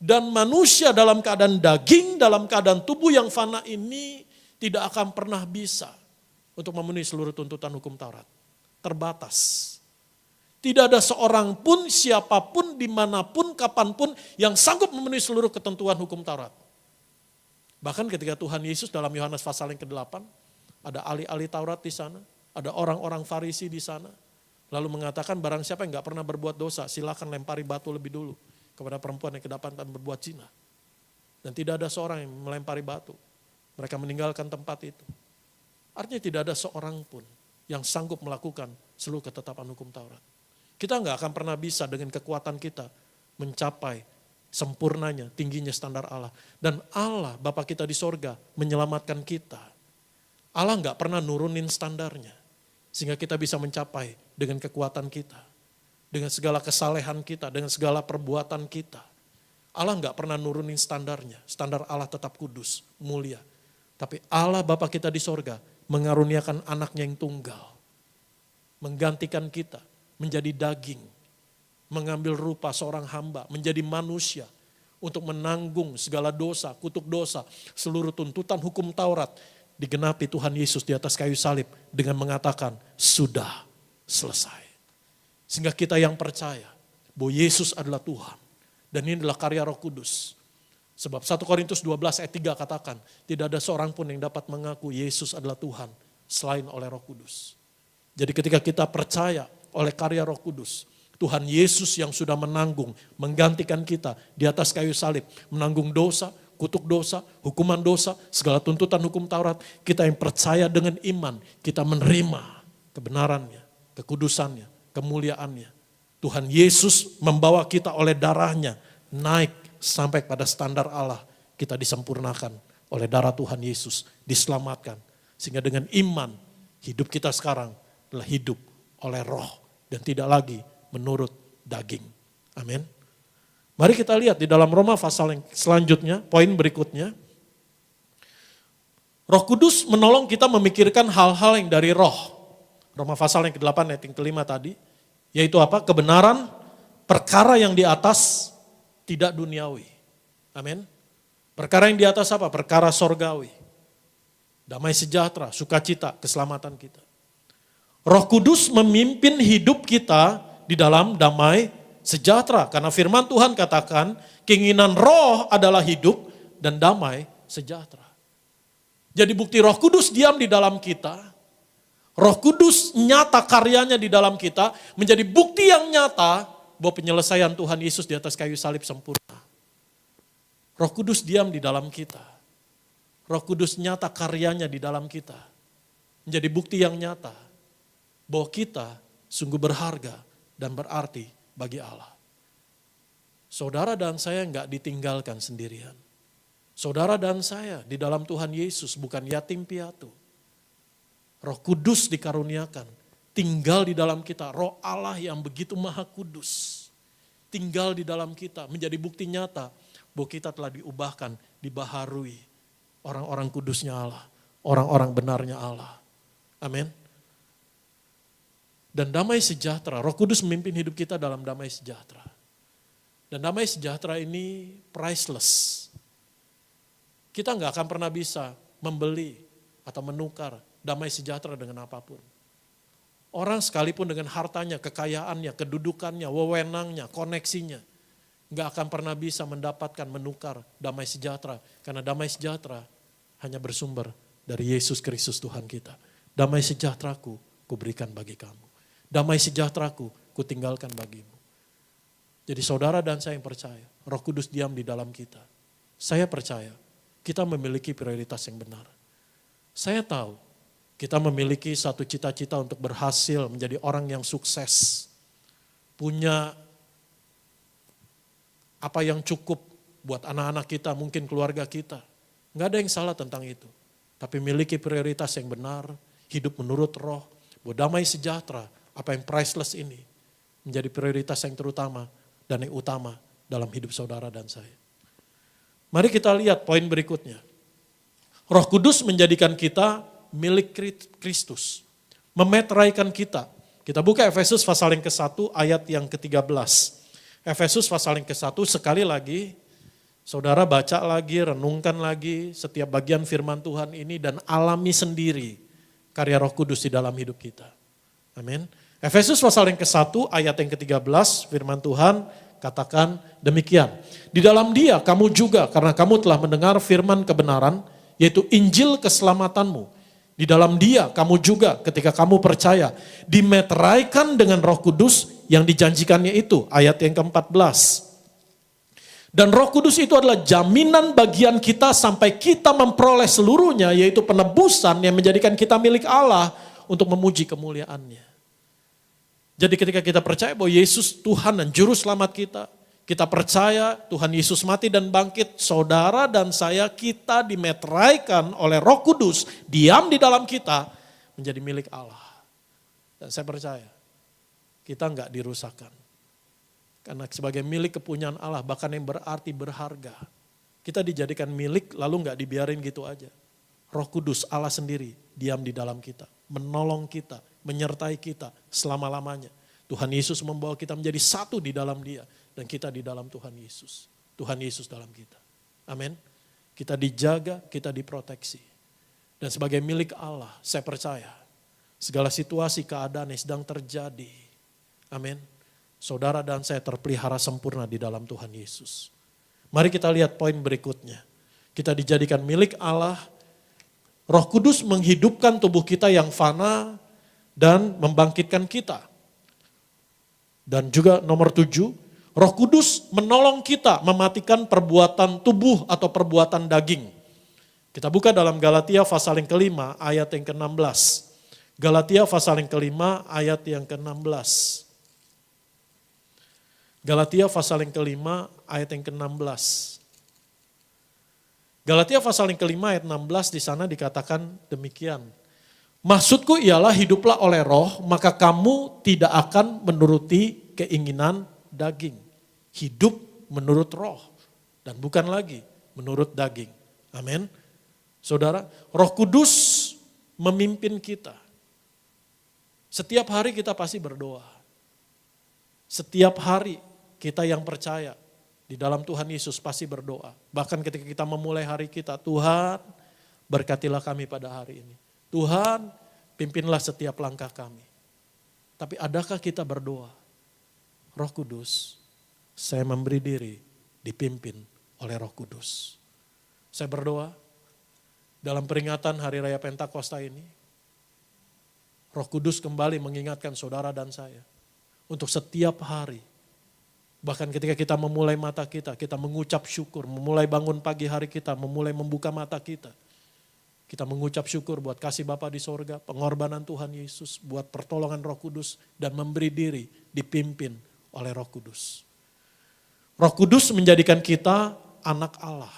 Dan manusia dalam keadaan daging, dalam keadaan tubuh yang fana ini tidak akan pernah bisa untuk memenuhi seluruh tuntutan hukum Taurat. Terbatas. Tidak ada seorang pun, siapapun, dimanapun, kapanpun yang sanggup memenuhi seluruh ketentuan hukum Taurat. Bahkan ketika Tuhan Yesus dalam Yohanes pasal yang ke-8, ada ahli-ahli Taurat di sana, ada orang-orang Farisi di sana. Lalu mengatakan barang siapa yang gak pernah berbuat dosa, silakan lempari batu lebih dulu kepada perempuan yang kedapatan berbuat zina. Dan tidak ada seorang yang melempari batu. Mereka meninggalkan tempat itu. Artinya tidak ada seorang pun yang sanggup melakukan seluruh ketetapan hukum Taurat. Kita gak akan pernah bisa dengan kekuatan kita mencapai sempurnanya, tingginya standar Allah. Dan Allah, Bapa kita di sorga, menyelamatkan kita. Allah nggak pernah nurunin standarnya. Sehingga kita bisa mencapai dengan kekuatan kita. Dengan segala kesalehan kita, dengan segala perbuatan kita. Allah nggak pernah nurunin standarnya. Standar Allah tetap kudus, mulia. Tapi Allah Bapa kita di sorga mengaruniakan anaknya yang tunggal. Menggantikan kita menjadi daging. Mengambil rupa seorang hamba, menjadi manusia. Untuk menanggung segala dosa, kutuk dosa, seluruh tuntutan hukum Taurat. Digenapi Tuhan Yesus di atas kayu salib dengan mengatakan sudah selesai. Sehingga kita yang percaya bahwa Yesus adalah Tuhan dan ini adalah karya Roh Kudus. Sebab 1 Korintus 12 ayat 3 katakan tidak ada seorang pun yang dapat mengaku Yesus adalah Tuhan selain oleh Roh Kudus. Jadi ketika kita percaya oleh karya Roh Kudus, Tuhan Yesus yang sudah menanggung, menggantikan kita di atas kayu salib, menanggung dosa, kutuk dosa, hukuman dosa, segala tuntutan hukum Taurat, kita yang percaya dengan iman, kita menerima kebenarannya, kekudusannya, kemuliaannya. Tuhan Yesus membawa kita oleh darahnya naik sampai pada standar Allah. Kita disempurnakan oleh darah Tuhan Yesus, diselamatkan. Sehingga dengan iman, hidup kita sekarang adalah hidup oleh roh dan tidak lagi menurut daging. Amin. Mari kita lihat di dalam Roma pasal yang selanjutnya, poin berikutnya. Roh Kudus menolong kita memikirkan hal-hal yang dari roh. Roma pasal yang ke-8 ayat yang ke-5 tadi. Yaitu apa? Kebenaran, perkara yang di atas tidak duniawi. Amin. Perkara yang di atas apa? Perkara sorgawi. Damai sejahtera, sukacita, keselamatan kita. Roh Kudus memimpin hidup kita di dalam damai sejahtera. Karena firman Tuhan katakan keinginan roh adalah hidup dan damai sejahtera. Jadi bukti Roh Kudus diam di dalam kita. Roh Kudus nyata karyanya di dalam kita menjadi bukti yang nyata bahwa penyelesaian Tuhan Yesus di atas kayu salib sempurna. Roh Kudus diam di dalam kita. Roh Kudus nyata karyanya di dalam kita. Menjadi bukti yang nyata bahwa kita sungguh berharga dan berarti bagi Allah. Saudara dan saya enggak ditinggalkan sendirian. Saudara dan saya di dalam Tuhan Yesus bukan yatim piatu. Roh Kudus dikaruniakan tinggal di dalam kita. Roh Allah yang begitu maha kudus tinggal di dalam kita, menjadi bukti nyata bahwa kita telah diubahkan, dibaharui orang-orang kudusnya Allah, orang-orang benarnya Allah. Amin. Dan damai sejahtera, Roh Kudus memimpin hidup kita dalam damai sejahtera. Dan damai sejahtera ini priceless. Kita nggak akan pernah bisa membeli atau menukar damai sejahtera dengan apapun. Orang sekalipun dengan hartanya, kekayaannya, kedudukannya, wewenangnya, koneksinya, nggak akan pernah bisa mendapatkan, menukar damai sejahtera. Karena damai sejahtera hanya bersumber dari Yesus Kristus Tuhan kita. Damai sejahteraku kuberikan bagi kamu. Damai sejahteraku kutinggalkan bagimu. Jadi saudara dan saya yang percaya, Roh Kudus diam di dalam kita. Saya percaya kita memiliki prioritas yang benar. Saya tahu kita memiliki satu cita-cita untuk berhasil menjadi orang yang sukses. Punya apa yang cukup buat anak-anak kita, mungkin keluarga kita. Nggak ada yang salah tentang itu. Tapi miliki prioritas yang benar, hidup menurut roh, buat damai sejahtera, apa yang priceless ini, menjadi prioritas yang terutama dan yang utama dalam hidup saudara dan saya. Mari kita lihat poin berikutnya. Roh Kudus menjadikan kita milik Kristus. Memeteraikan kita. Kita buka Efesus pasal yang ke-1 ayat yang ke-13. Efesus pasal yang ke-1 sekali lagi. Saudara baca lagi, renungkan lagi setiap bagian firman Tuhan ini dan alami sendiri karya Roh Kudus di dalam hidup kita. Amin. Efesus pasal yang ke-1 ayat yang ke-13 firman Tuhan katakan demikian. Di dalam Dia kamu juga karena kamu telah mendengar firman kebenaran yaitu Injil keselamatanmu. Di dalam Dia kamu juga ketika kamu percaya dimeteraikan dengan Roh Kudus yang dijanjikannya itu. Ayat yang ke-14. Dan Roh Kudus itu adalah jaminan bagian kita sampai kita memperoleh seluruhnya yaitu penebusan yang menjadikan kita milik Allah untuk memuji kemuliaan-Nya. Jadi ketika kita percaya bahwa Yesus Tuhan dan Juru Selamat kita percaya Tuhan Yesus mati dan bangkit, saudara dan saya kita dimeteraikan oleh Roh Kudus, diam di dalam kita, menjadi milik Allah. Dan saya percaya, kita enggak dirusakkan. Karena sebagai milik kepunyaan Allah, bahkan yang berarti berharga. Kita dijadikan milik lalu enggak dibiarin gitu aja. Roh Kudus Allah sendiri diam di dalam kita, menolong kita, menyertai kita selama-lamanya. Tuhan Yesus membawa kita menjadi satu di dalam Dia. Dan kita di dalam Tuhan Yesus. Tuhan Yesus dalam kita. Amin. Kita dijaga, kita diproteksi. Dan sebagai milik Allah, saya percaya segala situasi keadaan yang sedang terjadi. Amin. Saudara dan saya terpelihara sempurna di dalam Tuhan Yesus. Mari kita lihat poin berikutnya. Kita dijadikan milik Allah. Roh Kudus menghidupkan tubuh kita yang fana dan membangkitkan kita. Dan juga nomor 7, Roh Kudus menolong kita mematikan perbuatan tubuh atau perbuatan daging. Kita buka dalam Galatia pasal yang ke-5 ayat yang ke-16. Galatia pasal yang ke-5 ayat yang ke-16. Galatia pasal yang ke-5 ayat yang ke-16. Galatia pasal yang ke-5 ayat 16 di sana dikatakan demikian. Maksudku ialah hiduplah oleh roh, maka kamu tidak akan menuruti keinginan daging. Hidup menurut roh dan bukan lagi menurut daging. Amin. Saudara, Roh Kudus memimpin kita. Setiap hari kita pasti berdoa. Setiap hari kita yang percaya di dalam Tuhan Yesus pasti berdoa. Bahkan ketika kita memulai hari kita, Tuhan berkatilah kami pada hari ini. Tuhan pimpinlah setiap langkah kami. Tapi adakah kita berdoa? Roh Kudus, saya memberi diri dipimpin oleh Roh Kudus. Saya berdoa dalam peringatan Hari Raya Pentakosta ini, Roh Kudus kembali mengingatkan saudara dan saya untuk setiap hari, bahkan ketika kita memulai mata kita mengucap syukur, memulai bangun pagi hari kita, memulai membuka mata kita mengucap syukur buat kasih Bapa di sorga, pengorbanan Tuhan Yesus, buat pertolongan Roh Kudus, dan memberi diri dipimpin oleh Roh Kudus. Roh Kudus menjadikan kita anak Allah.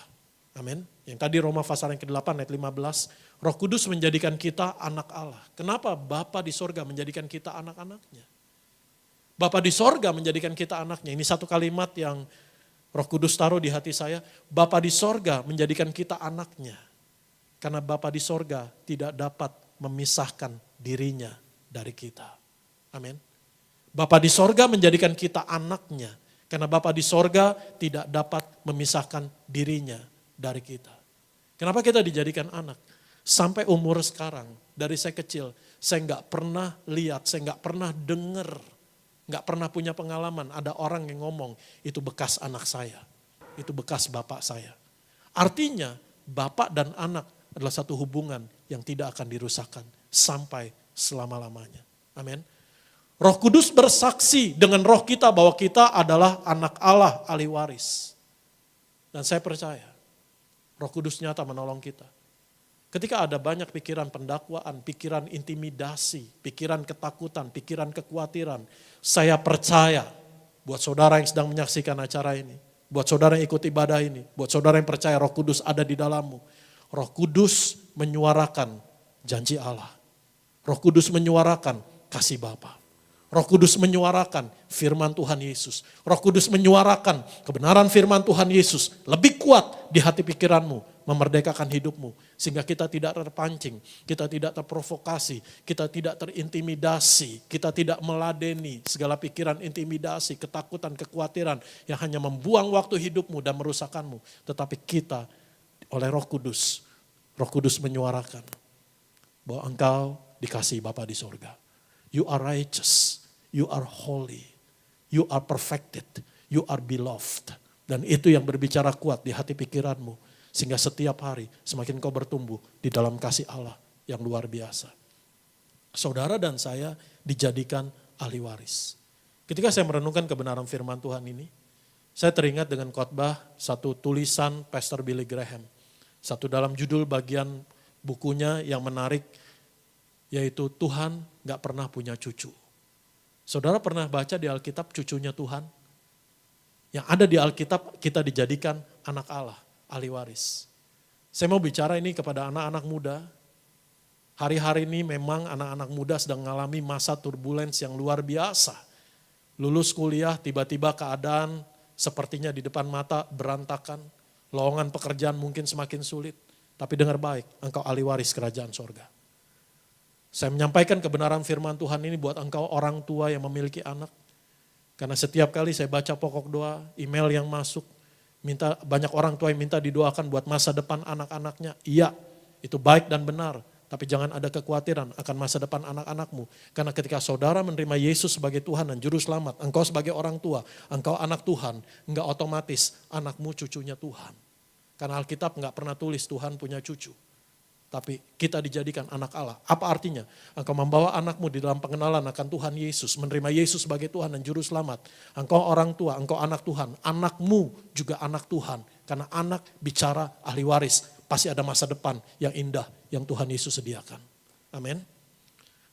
Amin. Yang tadi Roma pasal yang ke-8 ayat 15, Roh Kudus menjadikan kita anak Allah. Kenapa Bapa di sorga menjadikan kita anak-anaknya? Bapa di sorga menjadikan kita anaknya. Ini satu kalimat yang Roh Kudus taruh di hati saya. Bapa di sorga menjadikan kita anaknya. Karena Bapa di sorga tidak dapat memisahkan dirinya dari kita. Amin. Bapa di sorga menjadikan kita anaknya. Karena Bapa di sorga tidak dapat memisahkan dirinya dari kita. Kenapa kita dijadikan anak? Sampai umur sekarang, dari saya kecil, saya nggak pernah lihat, saya nggak pernah dengar, nggak pernah punya pengalaman. Ada orang yang ngomong, itu bekas anak saya, itu bekas bapak saya. Artinya, bapak dan anak adalah satu hubungan yang tidak akan dirusakkan sampai selama-lamanya. Amin. Roh Kudus bersaksi dengan roh kita bahwa kita adalah anak Allah, ahli waris. Dan saya percaya, Roh Kudus nyata menolong kita. Ketika ada banyak pikiran pendakwaan, pikiran intimidasi, pikiran ketakutan, pikiran kekhawatiran, saya percaya buat saudara yang sedang menyaksikan acara ini, buat saudara yang ikut ibadah ini, buat saudara yang percaya Roh Kudus ada di dalammu. Roh Kudus menyuarakan janji Allah. Roh Kudus menyuarakan kasih Bapa. Roh Kudus menyuarakan firman Tuhan Yesus. Roh Kudus menyuarakan kebenaran firman Tuhan Yesus lebih kuat di hati pikiranmu, memerdekakan hidupmu. Sehingga kita tidak terpancing, kita tidak terprovokasi, kita tidak terintimidasi, kita tidak meladeni segala pikiran intimidasi, ketakutan, kekhawatiran yang hanya membuang waktu hidupmu dan merusakkanmu. Tetapi kita oleh Roh Kudus menyuarakan bahwa engkau dikasihi Bapa di sorga. You are righteous, you are holy, you are perfected, you are beloved. Dan itu yang berbicara kuat di hati pikiranmu. Sehingga setiap hari semakin kau bertumbuh di dalam kasih Allah yang luar biasa. Saudara dan saya dijadikan ahli waris. Ketika saya merenungkan kebenaran firman Tuhan ini, saya teringat dengan khotbah satu tulisan Pastor Billy Graham. Satu dalam judul bagian bukunya yang menarik, yaitu Tuhan gak pernah punya cucu. Saudara pernah baca di Alkitab cucunya Tuhan? Yang ada di Alkitab kita dijadikan anak Allah, ahli waris. Saya mau bicara ini kepada anak-anak muda. Hari-hari ini memang anak-anak muda sedang mengalami masa turbulens yang luar biasa. Lulus kuliah, tiba-tiba keadaan sepertinya di depan mata berantakan. Lowongan pekerjaan mungkin semakin sulit. Tapi dengar baik, engkau ahli waris kerajaan sorga. Saya menyampaikan kebenaran firman Tuhan ini buat engkau orang tua yang memiliki anak. Karena setiap kali saya baca pokok doa, email yang masuk, banyak orang tua yang minta didoakan buat masa depan anak-anaknya. Iya, itu baik dan benar. Tapi jangan ada kekhawatiran akan masa depan anak-anakmu. Karena ketika saudara menerima Yesus sebagai Tuhan dan Juru Selamat, engkau sebagai orang tua, engkau anak Tuhan, enggak otomatis anakmu cucunya Tuhan. Karena Alkitab enggak pernah tulis Tuhan punya cucu. Tapi kita dijadikan anak Allah. Apa artinya? Engkau membawa anakmu di dalam pengenalan akan Tuhan Yesus. Menerima Yesus sebagai Tuhan dan Juru Selamat. Engkau orang tua, engkau anak Tuhan. Anakmu juga anak Tuhan. Karena anak bicara ahli waris. Pasti ada masa depan yang indah yang Tuhan Yesus sediakan. Amin.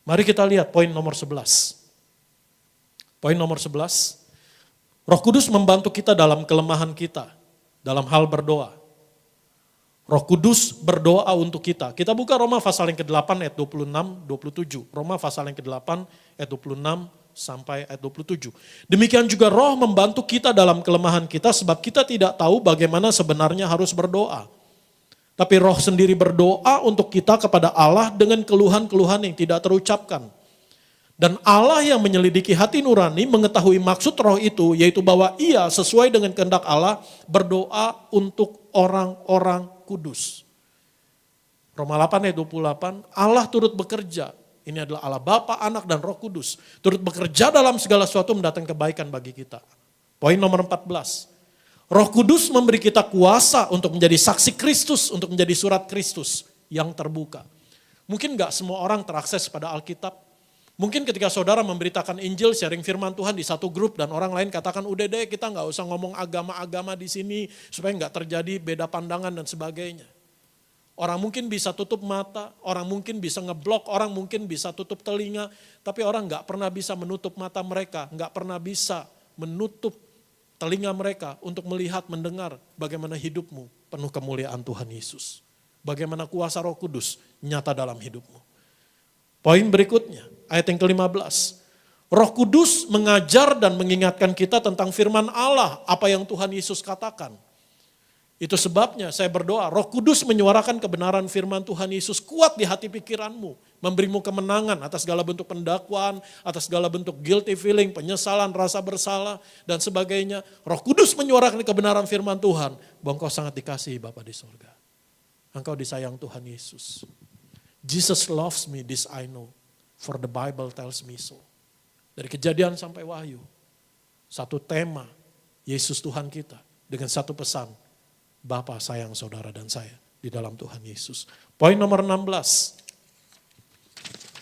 Mari kita lihat poin nomor 11. Poin nomor 11. Roh Kudus membantu kita dalam kelemahan kita. Dalam hal berdoa. Roh Kudus berdoa untuk kita. Kita buka Roma pasal yang ke-8 ayat 26-27. Roma pasal yang ke-8 ayat 26 sampai ayat 27. Demikian juga Roh membantu kita dalam kelemahan kita sebab kita tidak tahu bagaimana sebenarnya harus berdoa. Tapi Roh sendiri berdoa untuk kita kepada Allah dengan keluhan-keluhan yang tidak terucapkan. Dan Allah yang menyelidiki hati nurani mengetahui maksud Roh itu, yaitu bahwa Ia sesuai dengan kehendak Allah berdoa untuk orang-orang kudus. Roma 8 ayat 28, Allah turut bekerja. Ini adalah Allah Bapa, Anak, dan Roh Kudus. Turut bekerja dalam segala sesuatu mendatangkan kebaikan bagi kita. Poin nomor 14. Roh Kudus memberi kita kuasa untuk menjadi saksi Kristus, untuk menjadi surat Kristus yang terbuka. Mungkin gak semua orang terakses pada Alkitab. Mungkin ketika saudara memberitakan Injil, sharing firman Tuhan di satu grup dan orang lain katakan, udah deh kita gak usah ngomong agama-agama di sini supaya gak terjadi beda pandangan dan sebagainya. Orang mungkin bisa tutup mata, orang mungkin bisa ngeblok, orang mungkin bisa tutup telinga, tapi orang gak pernah bisa menutup mata mereka, gak pernah bisa menutup telinga mereka untuk melihat, mendengar bagaimana hidupmu penuh kemuliaan Tuhan Yesus. Bagaimana kuasa Roh Kudus nyata dalam hidupmu. Poin berikutnya, ayat yang ke-15. Roh Kudus mengajar dan mengingatkan kita tentang firman Allah, apa yang Tuhan Yesus katakan. Itu sebabnya saya berdoa, Roh Kudus menyuarakan kebenaran firman Tuhan Yesus kuat di hati pikiranmu, memberimu kemenangan atas segala bentuk pendakwaan, atas segala bentuk guilty feeling, penyesalan, rasa bersalah, dan sebagainya. Roh Kudus menyuarakan kebenaran firman Tuhan, bahwa engkau sangat dikasihi Bapa di surga. Engkau disayang Tuhan Yesus. Jesus loves me, this I know, for the Bible tells me so. Dari Kejadian sampai Wahyu, satu tema, Yesus Tuhan kita, dengan satu pesan, Bapa sayang saudara dan saya di dalam Tuhan Yesus. Poin nomor 16,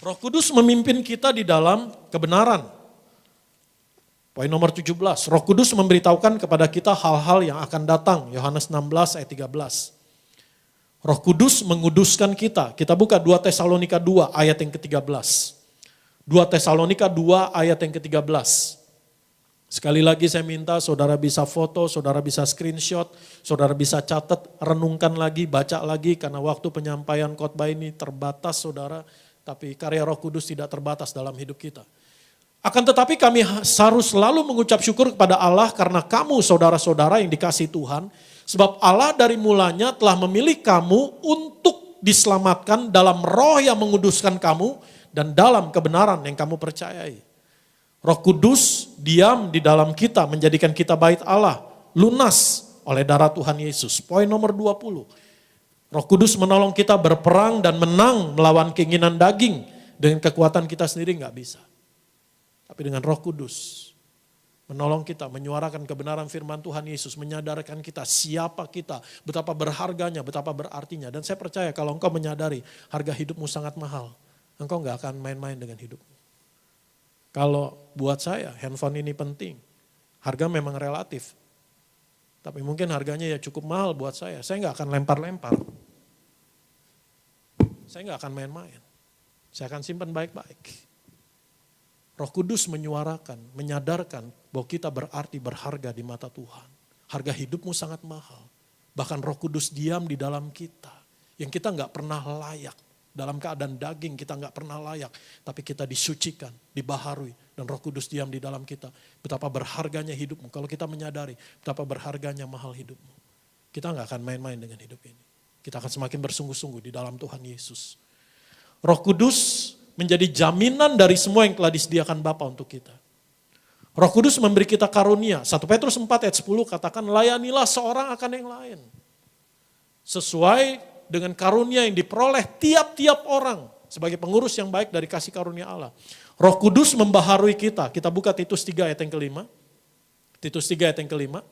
Roh Kudus memimpin kita di dalam kebenaran. Poin nomor 17, Roh Kudus memberitahukan kepada kita hal-hal yang akan datang, Yohanes 16 ayat 13. Roh Kudus menguduskan kita. Kita buka 2 Tesalonika 2 ayat yang ke-13. 2 Tesalonika 2 ayat yang ke-13. Sekali lagi saya minta saudara bisa foto, saudara bisa screenshot, saudara bisa catat, renungkan lagi, baca lagi. Karena waktu penyampaian khotbah ini terbatas saudara, tapi karya Roh Kudus tidak terbatas dalam hidup kita. Akan tetapi kami harus selalu mengucap syukur kepada Allah karena kamu saudara-saudara yang dikasihi Tuhan. Sebab Allah dari mulanya telah memilih kamu untuk diselamatkan dalam roh yang menguduskan kamu dan dalam kebenaran yang kamu percayai. Roh Kudus diam di dalam kita, menjadikan kita bait Allah, lunas oleh darah Tuhan Yesus. Poin nomor 20. Roh Kudus menolong kita berperang dan menang melawan keinginan daging. Dengan kekuatan kita sendiri nggak bisa. Tapi dengan Roh Kudus menolong kita, menyuarakan kebenaran firman Tuhan Yesus, menyadarkan kita siapa kita, betapa berharganya, betapa berartinya. Dan saya percaya kalau engkau menyadari harga hidupmu sangat mahal, engkau gak akan main-main dengan hidupmu. Kalau buat saya handphone ini penting, harga memang relatif. Tapi mungkin harganya ya cukup mahal buat saya gak akan lempar-lempar. Saya gak akan main-main, saya akan simpan baik-baik. Roh Kudus menyuarakan, menyadarkan bahwa kita berarti berharga di mata Tuhan. Harga hidupmu sangat mahal. Bahkan Roh Kudus diam di dalam kita. Yang kita gak pernah layak. Dalam keadaan daging kita gak pernah layak. Tapi kita disucikan, dibaharui. Dan Roh Kudus diam di dalam kita. Betapa berharganya hidupmu. Kalau kita menyadari betapa berharganya mahal hidupmu. Kita gak akan main-main dengan hidup ini. Kita akan semakin bersungguh-sungguh di dalam Tuhan Yesus. Roh Kudus menjadi jaminan dari semua yang telah disediakan Bapa untuk kita. Roh Kudus memberi kita karunia. 1 Petrus 4 ayat 10 katakan, layanilah seorang akan yang lain. Sesuai dengan karunia yang diperoleh tiap-tiap orang sebagai pengurus yang baik dari kasih karunia Allah. Roh Kudus membaharui kita. Kita buka Titus 3 ayat yang kelima. Titus 3 ayat yang kelima.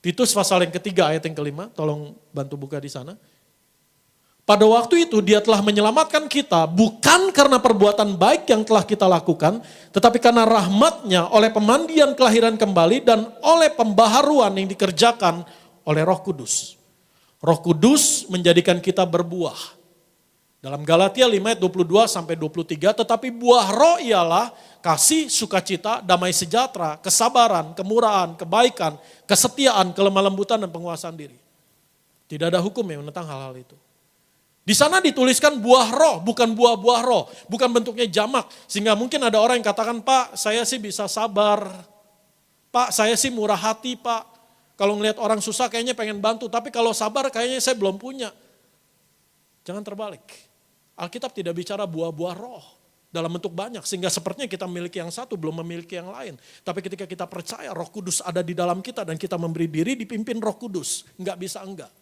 Titus pasal yang ketiga ayat yang kelima. Tolong bantu buka di sana. Pada waktu itu dia telah menyelamatkan kita bukan karena perbuatan baik yang telah kita lakukan, tetapi karena rahmat-Nya oleh pemandian kelahiran kembali dan oleh pembaharuan yang dikerjakan oleh Roh Kudus. Roh Kudus menjadikan kita berbuah. Dalam Galatia 5 ayat 22 sampai 23, tetapi buah roh ialah kasih, sukacita, damai sejahtera, kesabaran, kemurahan, kebaikan, kesetiaan, kelemah lembutan dan penguasaan diri. Tidak ada hukum yang menentang hal-hal itu. Di sana dituliskan buah roh, bukan buah-buah roh, bukan bentuknya jamak. Sehingga mungkin ada orang yang katakan, Pak, saya sih bisa sabar. Pak, saya sih murah hati, Pak. Kalau ngelihat orang susah kayaknya pengen bantu, tapi kalau sabar kayaknya saya belum punya. Jangan terbalik. Alkitab tidak bicara buah-buah roh dalam bentuk banyak, sehingga sepertinya kita memiliki yang satu, belum memiliki yang lain. Tapi ketika kita percaya Roh Kudus ada di dalam kita dan kita memberi diri dipimpin Roh Kudus, enggak bisa enggak.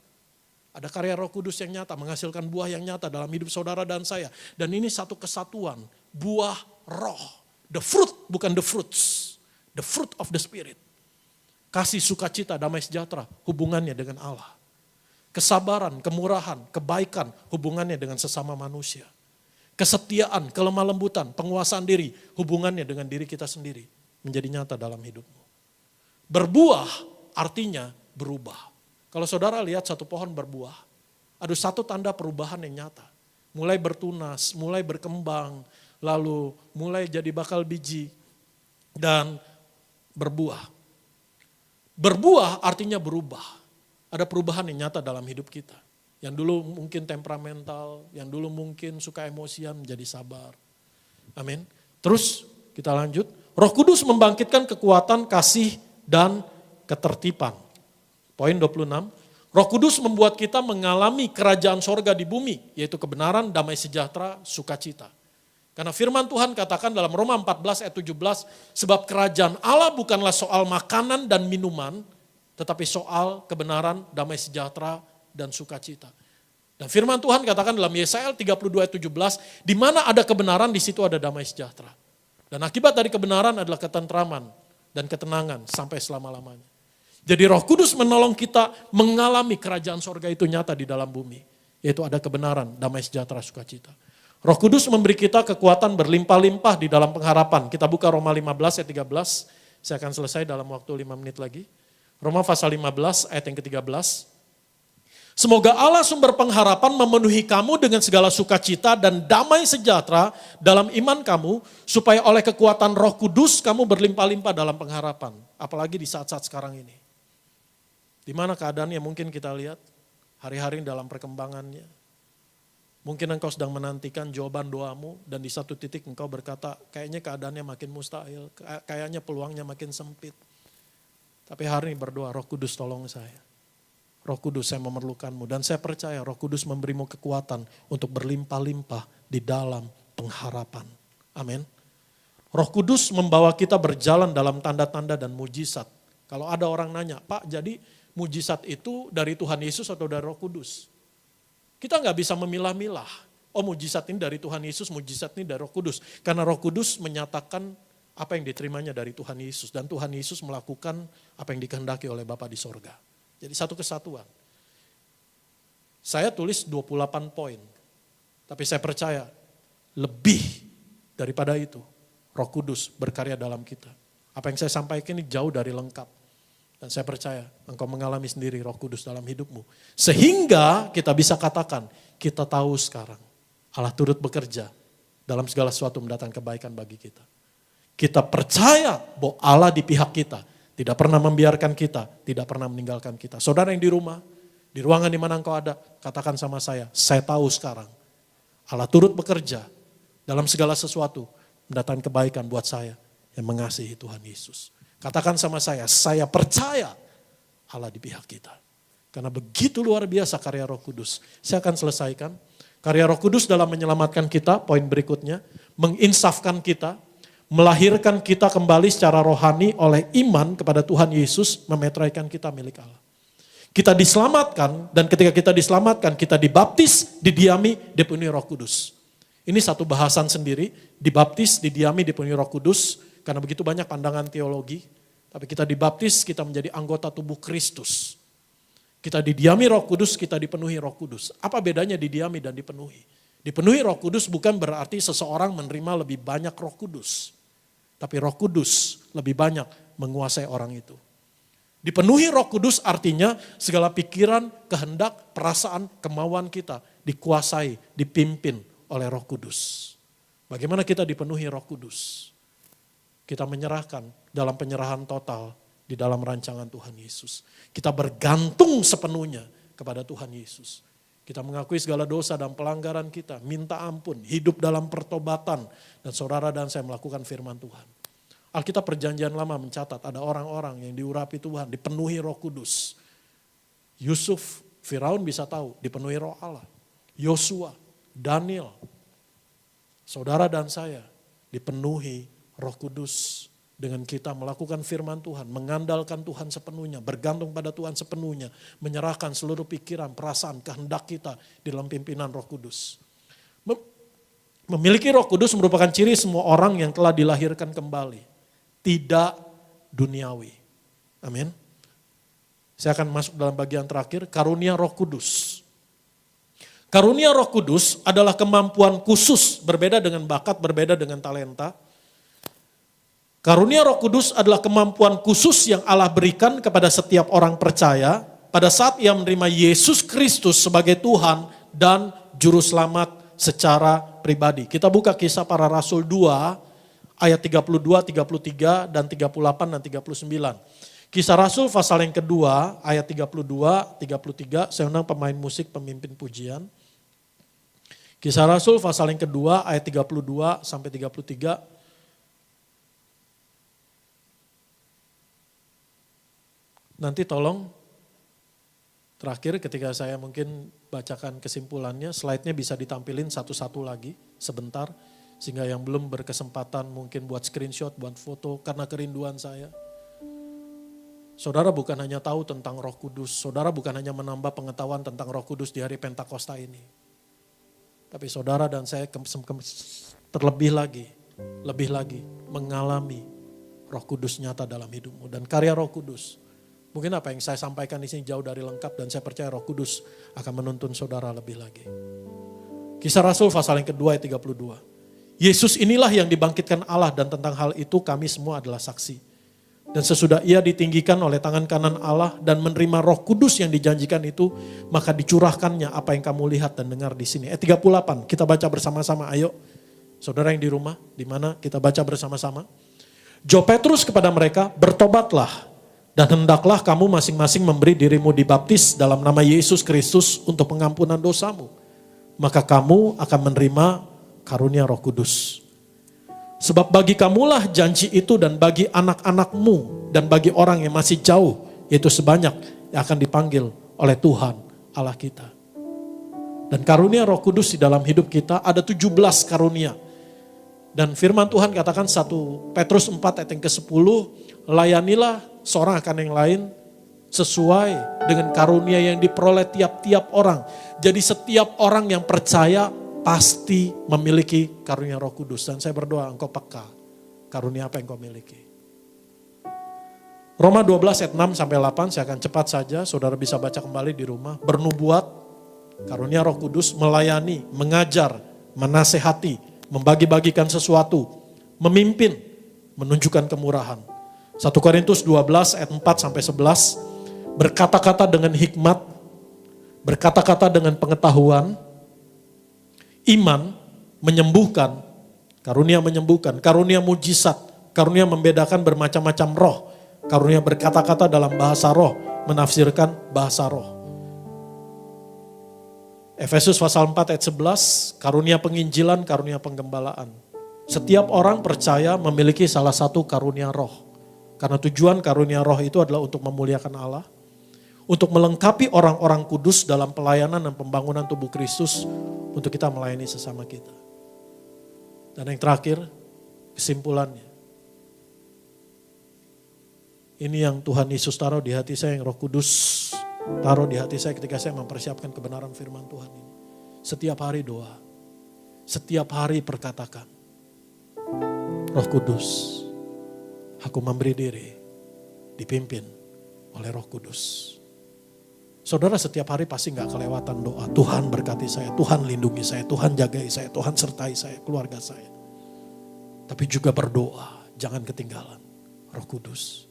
Ada karya Roh Kudus yang nyata, menghasilkan buah yang nyata dalam hidup saudara dan saya. Dan ini satu kesatuan, buah roh. The fruit, bukan the fruits. The fruit of the Spirit. Kasih, sukacita, damai sejahtera, hubungannya dengan Allah. Kesabaran, kemurahan, kebaikan, hubungannya dengan sesama manusia. Kesetiaan, kelemah lembutan, penguasaan diri, hubungannya dengan diri kita sendiri. Menjadi nyata dalam hidupmu. Berbuah artinya berubah. Kalau saudara lihat satu pohon berbuah, ada satu tanda perubahan yang nyata. Mulai bertunas, mulai berkembang, lalu mulai jadi bakal biji, dan berbuah. Berbuah artinya berubah. ada perubahan yang nyata dalam hidup kita. Yang dulu mungkin temperamental, yang dulu mungkin suka emosian menjadi sabar. Amin. Terus kita lanjut. Roh Kudus membangkitkan kekuatan, kasih, dan ketertiban. Poin 26. Roh Kudus membuat kita mengalami kerajaan sorga di bumi, yaitu kebenaran, damai sejahtera, sukacita. Karena firman Tuhan katakan dalam Roma 14 ayat 17, sebab kerajaan Allah bukanlah soal makanan dan minuman, tetapi soal kebenaran, damai sejahtera, dan sukacita. Dan firman Tuhan katakan dalam Yesaya 32 ayat 17, di mana ada kebenaran di situ ada damai sejahtera. Dan akibat dari kebenaran adalah ketentraman dan ketenangan sampai selama-lamanya. Jadi Roh Kudus menolong kita mengalami kerajaan sorga itu nyata di dalam bumi. Yaitu ada kebenaran, damai sejahtera, sukacita. Roh Kudus memberi kita kekuatan berlimpah-limpah di dalam pengharapan. Kita buka Roma 15 ayat 13. Saya akan selesai dalam waktu 5 menit lagi. Roma pasal 15 ayat yang ke-13. Semoga Allah sumber pengharapan memenuhi kamu dengan segala sukacita dan damai sejahtera dalam iman kamu, supaya oleh kekuatan Roh Kudus kamu berlimpah-limpah dalam pengharapan. Apalagi di saat-saat sekarang ini. Di mana keadaannya mungkin kita lihat hari-hari dalam perkembangannya. Mungkin engkau sedang menantikan jawaban doamu dan di satu titik engkau berkata, kayaknya keadaannya makin mustahil, kayaknya peluangnya makin sempit. Tapi hari ini berdoa, Roh Kudus tolong saya. Roh Kudus, saya memerlukanmu. Dan saya percaya Roh Kudus memberimu kekuatan untuk berlimpah-limpah di dalam pengharapan. Amin. Roh Kudus membawa kita berjalan dalam tanda-tanda dan mujizat. Kalau ada orang nanya, Pak, jadi mujizat itu dari Tuhan Yesus atau dari Roh Kudus? Kita nggak bisa memilah-milah. Oh, mujizat ini dari Tuhan Yesus, mujizat ini dari Roh Kudus. Karena Roh Kudus menyatakan apa yang diterimanya dari Tuhan Yesus. Dan Tuhan Yesus melakukan apa yang dikehendaki oleh Bapa di sorga. Jadi satu kesatuan. Saya tulis 28 poin. Tapi saya percaya lebih daripada itu. Roh Kudus berkarya dalam kita. Apa yang saya sampaikan ini jauh dari lengkap. Dan saya percaya engkau mengalami sendiri Roh Kudus dalam hidupmu. Sehingga kita bisa katakan, kita tahu sekarang Allah turut bekerja dalam segala sesuatu mendatangkan kebaikan bagi kita. Kita percaya bahwa Allah di pihak kita. Tidak pernah membiarkan kita, tidak pernah meninggalkan kita. Saudara yang di rumah, di ruangan di mana engkau ada, katakan sama saya tahu sekarang. Allah turut bekerja dalam segala sesuatu, mendatangkan kebaikan buat saya yang mengasihi Tuhan Yesus. Katakan sama saya percaya Allah di pihak kita. Karena begitu luar biasa karya Roh Kudus. Saya akan selesaikan. Karya Roh Kudus dalam menyelamatkan kita, poin berikutnya, menginsafkan kita, melahirkan kita kembali secara rohani oleh iman kepada Tuhan Yesus, memetraikan kita milik Allah. Kita diselamatkan, dan ketika kita diselamatkan, kita dibaptis, didiami, dipenuhi Roh Kudus. Ini satu bahasan sendiri, dibaptis, didiami, dipenuhi Roh Kudus, karena begitu banyak pandangan teologi, tapi kita dibaptis, kita menjadi anggota tubuh Kristus. Kita didiami Roh Kudus, kita dipenuhi Roh Kudus. Apa bedanya didiami dan dipenuhi? Dipenuhi Roh Kudus bukan berarti seseorang menerima lebih banyak Roh Kudus. Tapi Roh Kudus lebih banyak menguasai orang itu. Dipenuhi Roh Kudus artinya segala pikiran, kehendak, perasaan, kemauan kita dikuasai, dipimpin oleh Roh Kudus. Bagaimana kita dipenuhi Roh Kudus? Kita menyerahkan dalam penyerahan total di dalam rancangan Tuhan Yesus. Kita bergantung sepenuhnya kepada Tuhan Yesus. Kita mengakui segala dosa dan pelanggaran kita, minta ampun, hidup dalam pertobatan, dan saudara dan saya melakukan firman Tuhan. Alkitab Perjanjian Lama mencatat ada orang-orang yang diurapi Tuhan, dipenuhi Roh Kudus. Yusuf, Firaun bisa tahu, dipenuhi Roh Allah. Yosua, Daniel, saudara dan saya dipenuhi Roh Kudus. Dengan kita melakukan firman Tuhan, mengandalkan Tuhan sepenuhnya, bergantung pada Tuhan sepenuhnya, menyerahkan seluruh pikiran, perasaan, kehendak kita di dalam pimpinan Roh Kudus. Memiliki Roh Kudus merupakan ciri semua orang yang telah dilahirkan kembali. Tidak duniawi. Amin. Saya akan masuk dalam bagian terakhir, karunia Roh Kudus. Karunia Roh Kudus adalah kemampuan khusus, berbeda dengan bakat, berbeda dengan talenta. Karunia Roh Kudus adalah kemampuan khusus yang Allah berikan kepada setiap orang percaya pada saat ia menerima Yesus Kristus sebagai Tuhan dan Juru Selamat secara pribadi. Kita buka Kisah Para Rasul 2 ayat 32, 33, dan 38 dan 39. Kisah Rasul pasal yang kedua, ayat 32, 33, saya undang pemain musik, pemimpin pujian. Kisah Rasul pasal yang kedua, ayat 32 sampai 33. Nanti tolong terakhir ketika saya mungkin bacakan kesimpulannya, slide-nya bisa ditampilin satu-satu lagi sebentar. Sehingga yang belum berkesempatan mungkin buat screenshot, buat foto karena kerinduan saya. Saudara bukan hanya tahu tentang Roh Kudus, saudara bukan hanya menambah pengetahuan tentang Roh Kudus di hari Pentakosta ini. Tapi saudara dan saya terlebih lagi, lebih lagi mengalami Roh Kudus nyata dalam hidupmu dan karya Roh Kudus. Mungkin apa yang saya sampaikan di sini jauh dari lengkap dan saya percaya Roh Kudus akan menuntun saudara lebih lagi. Kisah Rasul pasal yang kedua ayat 32. Yesus inilah yang dibangkitkan Allah dan tentang hal itu kami semua adalah saksi. Dan sesudah ia ditinggikan oleh tangan kanan Allah dan menerima Roh Kudus yang dijanjikan itu, maka dicurahkannya apa yang kamu lihat dan dengar di sini. Ayat 38, kita baca bersama-sama, ayo. Saudara yang di rumah, di mana kita baca bersama-sama. Jawab Petrus kepada mereka, bertobatlah dan hendaklah kamu masing-masing memberi dirimu dibaptis dalam nama Yesus Kristus untuk pengampunan dosamu. Maka kamu akan menerima karunia Roh Kudus. Sebab bagi kamulah janji itu dan bagi anak-anakmu dan bagi orang yang masih jauh, yaitu sebanyak yang akan dipanggil oleh Tuhan Allah kita. Dan karunia Roh Kudus di dalam hidup kita ada 17 karunia. Dan firman Tuhan katakan 1 Petrus 4 ayat yang ke-10, layanilah seorang akan yang lain sesuai dengan karunia yang diperoleh tiap-tiap orang. Jadi setiap orang yang percaya pasti memiliki karunia Roh Kudus. Dan saya berdoa engkau peka karunia apa yang kau miliki. Roma 12 ayat 6 sampai 8, saya akan cepat saja, saudara bisa baca kembali di rumah. Bernubuat, karunia Roh Kudus, melayani, mengajar, menasehati, membagi-bagikan sesuatu, memimpin, menunjukkan kemurahan. 1 Korintus 12 ayat 4 sampai 11, berkata-kata dengan hikmat, berkata-kata dengan pengetahuan, iman, menyembuhkan, karunia mujizat, karunia membedakan bermacam-macam roh, karunia berkata-kata dalam bahasa roh, menafsirkan bahasa roh. Efesus pasal 4 ayat 11, karunia penginjilan, karunia penggembalaan. Setiap orang percaya memiliki salah satu karunia roh. Karena tujuan karunia roh itu adalah untuk memuliakan Allah, untuk melengkapi orang-orang kudus dalam pelayanan dan pembangunan tubuh Kristus, untuk kita melayani sesama kita. Dan yang terakhir, kesimpulannya. Ini yang Tuhan Yesus taruh di hati saya, yang Roh Kudus taruh di hati saya ketika saya mempersiapkan kebenaran firman Tuhan ini. Setiap hari doa, setiap hari perkatakan, Roh Kudus, aku memberi diri, dipimpin oleh Roh Kudus. Saudara setiap hari pasti gak kelewatan doa. Tuhan berkati saya, Tuhan lindungi saya, Tuhan jagai saya, Tuhan sertai saya, keluarga saya. Tapi juga berdoa, jangan ketinggalan. Roh Kudus,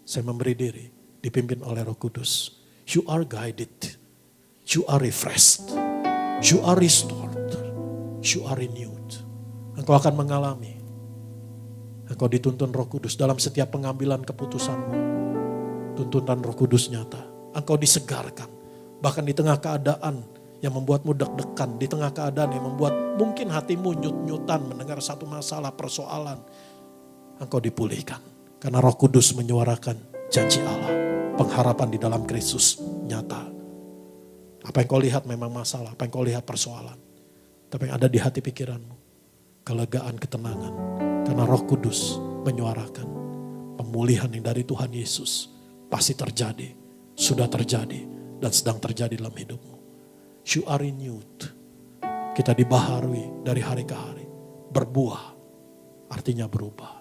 saya memberi diri, dipimpin oleh Roh Kudus. You are guided, you are refreshed, you are restored, you are renewed. Engkau akan mengalami, engkau dituntun Roh Kudus dalam setiap pengambilan keputusanmu. Tuntunan Roh Kudus nyata. Engkau disegarkan, bahkan di tengah keadaan yang membuatmu deg-degan, di tengah keadaan yang membuat mungkin hatimu nyut-nyutan mendengar satu masalah, persoalan. Engkau dipulihkan, karena Roh Kudus menyuarakan janji Allah, pengharapan di dalam Kristus nyata. Apa yang kau lihat memang masalah, apa yang kau lihat persoalan. Tapi yang ada di hati pikiranmu, kelegaan, ketenangan. Karena Roh Kudus menyuarakan pemulihan yang dari Tuhan Yesus pasti terjadi. Sudah terjadi dan sedang terjadi dalam hidupmu. You are renewed. Kita dibaharui dari hari ke hari. Berbuah artinya berubah.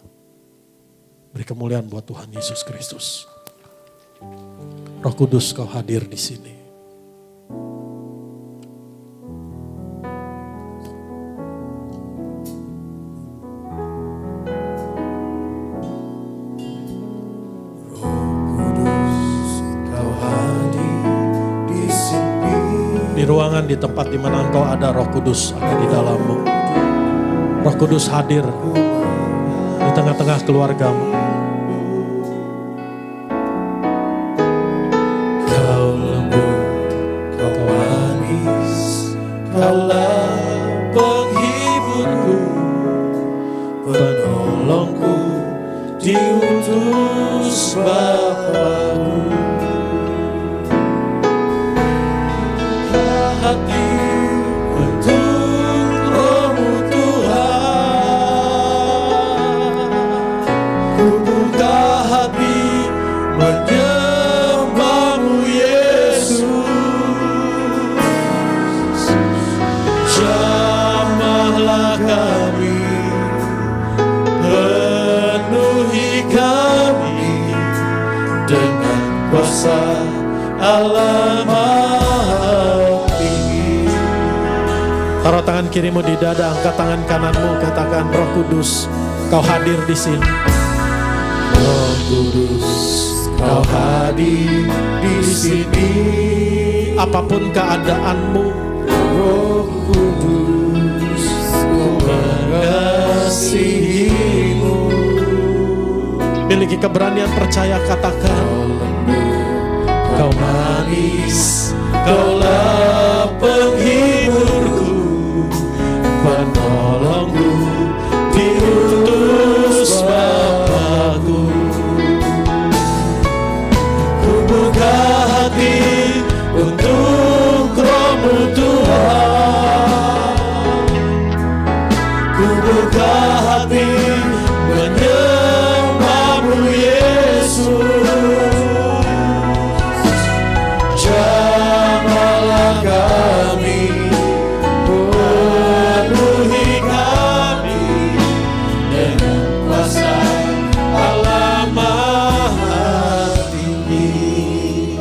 Beri kemuliaan buat Tuhan Yesus Kristus. Roh Kudus kau hadir di sini. Ruangan di tempat di mana engkau ada, Roh Kudus ada di dalammu. Roh Kudus hadir di tengah-tengah keluargamu. Kaulah penghiburku, penolongku, diutus Bapa-Ku. Hati untuk Roh-Mu Tuhan, ku buka hati menyembah-Mu Yesus. Jamahlah kami, penuhi kami dengan kuasa Allah Maha Tinggi. Taruh tangan kirimu di dada, angkat tangan kananmu, katakan, Roh Kudus, Kau hadir di sini. Roh Kudus, Kau hadir di sini. Apapun keadaanmu, Roh Kudus, ku mengasihimu. Miliki keberanian percaya, katakan, Kau manis, Kaulah penghiburku, penolongku, diutus Bapa-Ku. Ku buka hati untuk Roh-Mu Tuhan, ku buka hati menyembah-Mu Yesus. Jamahlah kami, penuhi kami dengan kuasa Allah Maha Tinggi.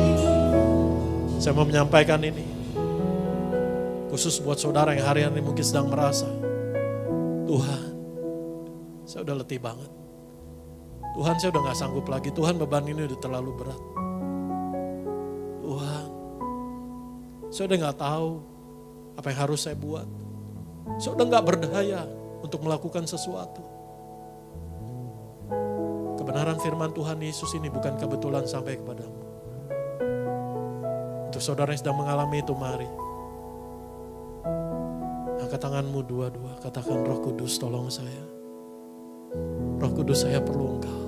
Saya mau menyampaikan ini khusus buat saudara yang hari ini mungkin sedang merasa, Tuhan, saya udah letih banget. Tuhan, saya udah gak sanggup lagi. Tuhan, beban ini udah terlalu berat. Tuhan, saya udah gak tahu apa yang harus saya buat. Saya udah gak berdaya untuk melakukan sesuatu. Kebenaran firman Tuhan Yesus ini bukan kebetulan sampai kepadamu. Untuk saudara yang sedang mengalami itu, mari angkat tanganmu dua-dua, katakan, Roh Kudus, tolong saya. Roh Kudus, saya perlu Engkau.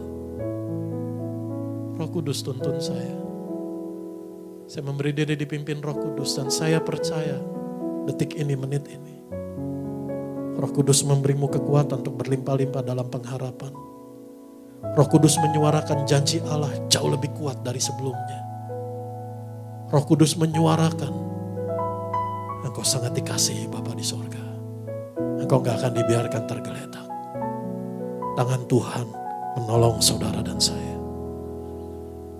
Roh Kudus, tuntun saya. Saya memberi diri dipimpin Roh Kudus, dan saya percaya detik ini, menit ini, Roh Kudus memberimu kekuatan untuk berlimpah-limpah dalam pengharapan. Roh Kudus menyuarakan janji Allah jauh lebih kuat dari sebelumnya. Roh Kudus menyuarakan, Engkau sangat dikasihi Bapa di sorga. Engkau gak akan dibiarkan tergeletak. Tangan Tuhan menolong saudara dan saya.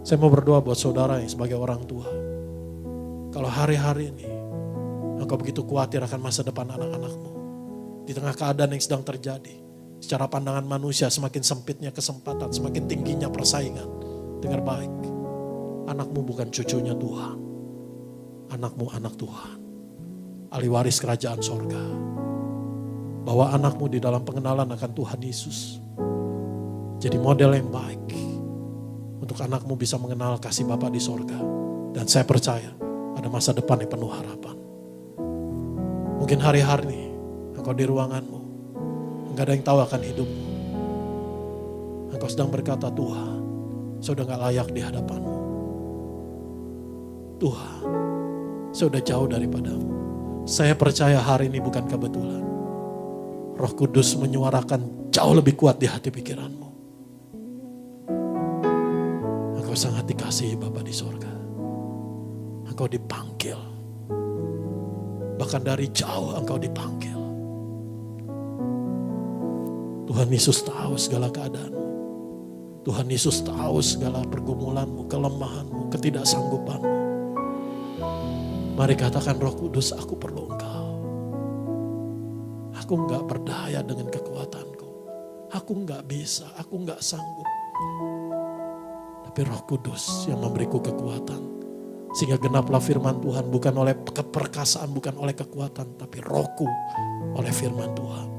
Saya mau berdoa buat saudara yang sebagai orang tua. Kalau hari-hari ini engkau begitu khawatir akan masa depan anak-anakmu. Di tengah keadaan yang sedang terjadi. Secara pandangan manusia semakin sempitnya kesempatan, semakin tingginya persaingan. Dengar baik. Anakmu bukan cucunya Tuhan. Anakmu anak Tuhan. Ahli waris kerajaan sorga. Bawa anakmu di dalam pengenalan akan Tuhan Yesus. Jadi model yang baik. Untuk anakmu bisa mengenal kasih Bapa di sorga. Dan saya percaya ada masa depan yang penuh harapan. Mungkin hari-hari ini engkau di ruanganmu. Enggak ada yang tahu akan hidupmu. Engkau sedang berkata, Tuhan, saya sudah gak layak di hadapanmu. Tuhan, saya sudah jauh daripadamu. Saya percaya hari ini bukan kebetulan. Roh Kudus menyuarakan jauh lebih kuat di hati pikiranmu. Engkau sangat dikasihi Bapa di sorga. Engkau dipanggil. Bahkan dari jauh engkau dipanggil. Tuhan Yesus tahu segala keadaanmu. Tuhan Yesus tahu segala pergumulanmu, kelemahanmu, ketidaksanggupanmu. Mari katakan, Roh Kudus, aku perlu Engkau. Aku enggak berdaya dengan kekuatanku. Aku enggak bisa, aku enggak sanggup. Tapi Roh Kudus yang memberiku kekuatan. Sehingga genaplah firman Tuhan, bukan oleh keperkasaan, bukan oleh kekuatan, tapi rohku oleh firman Tuhan.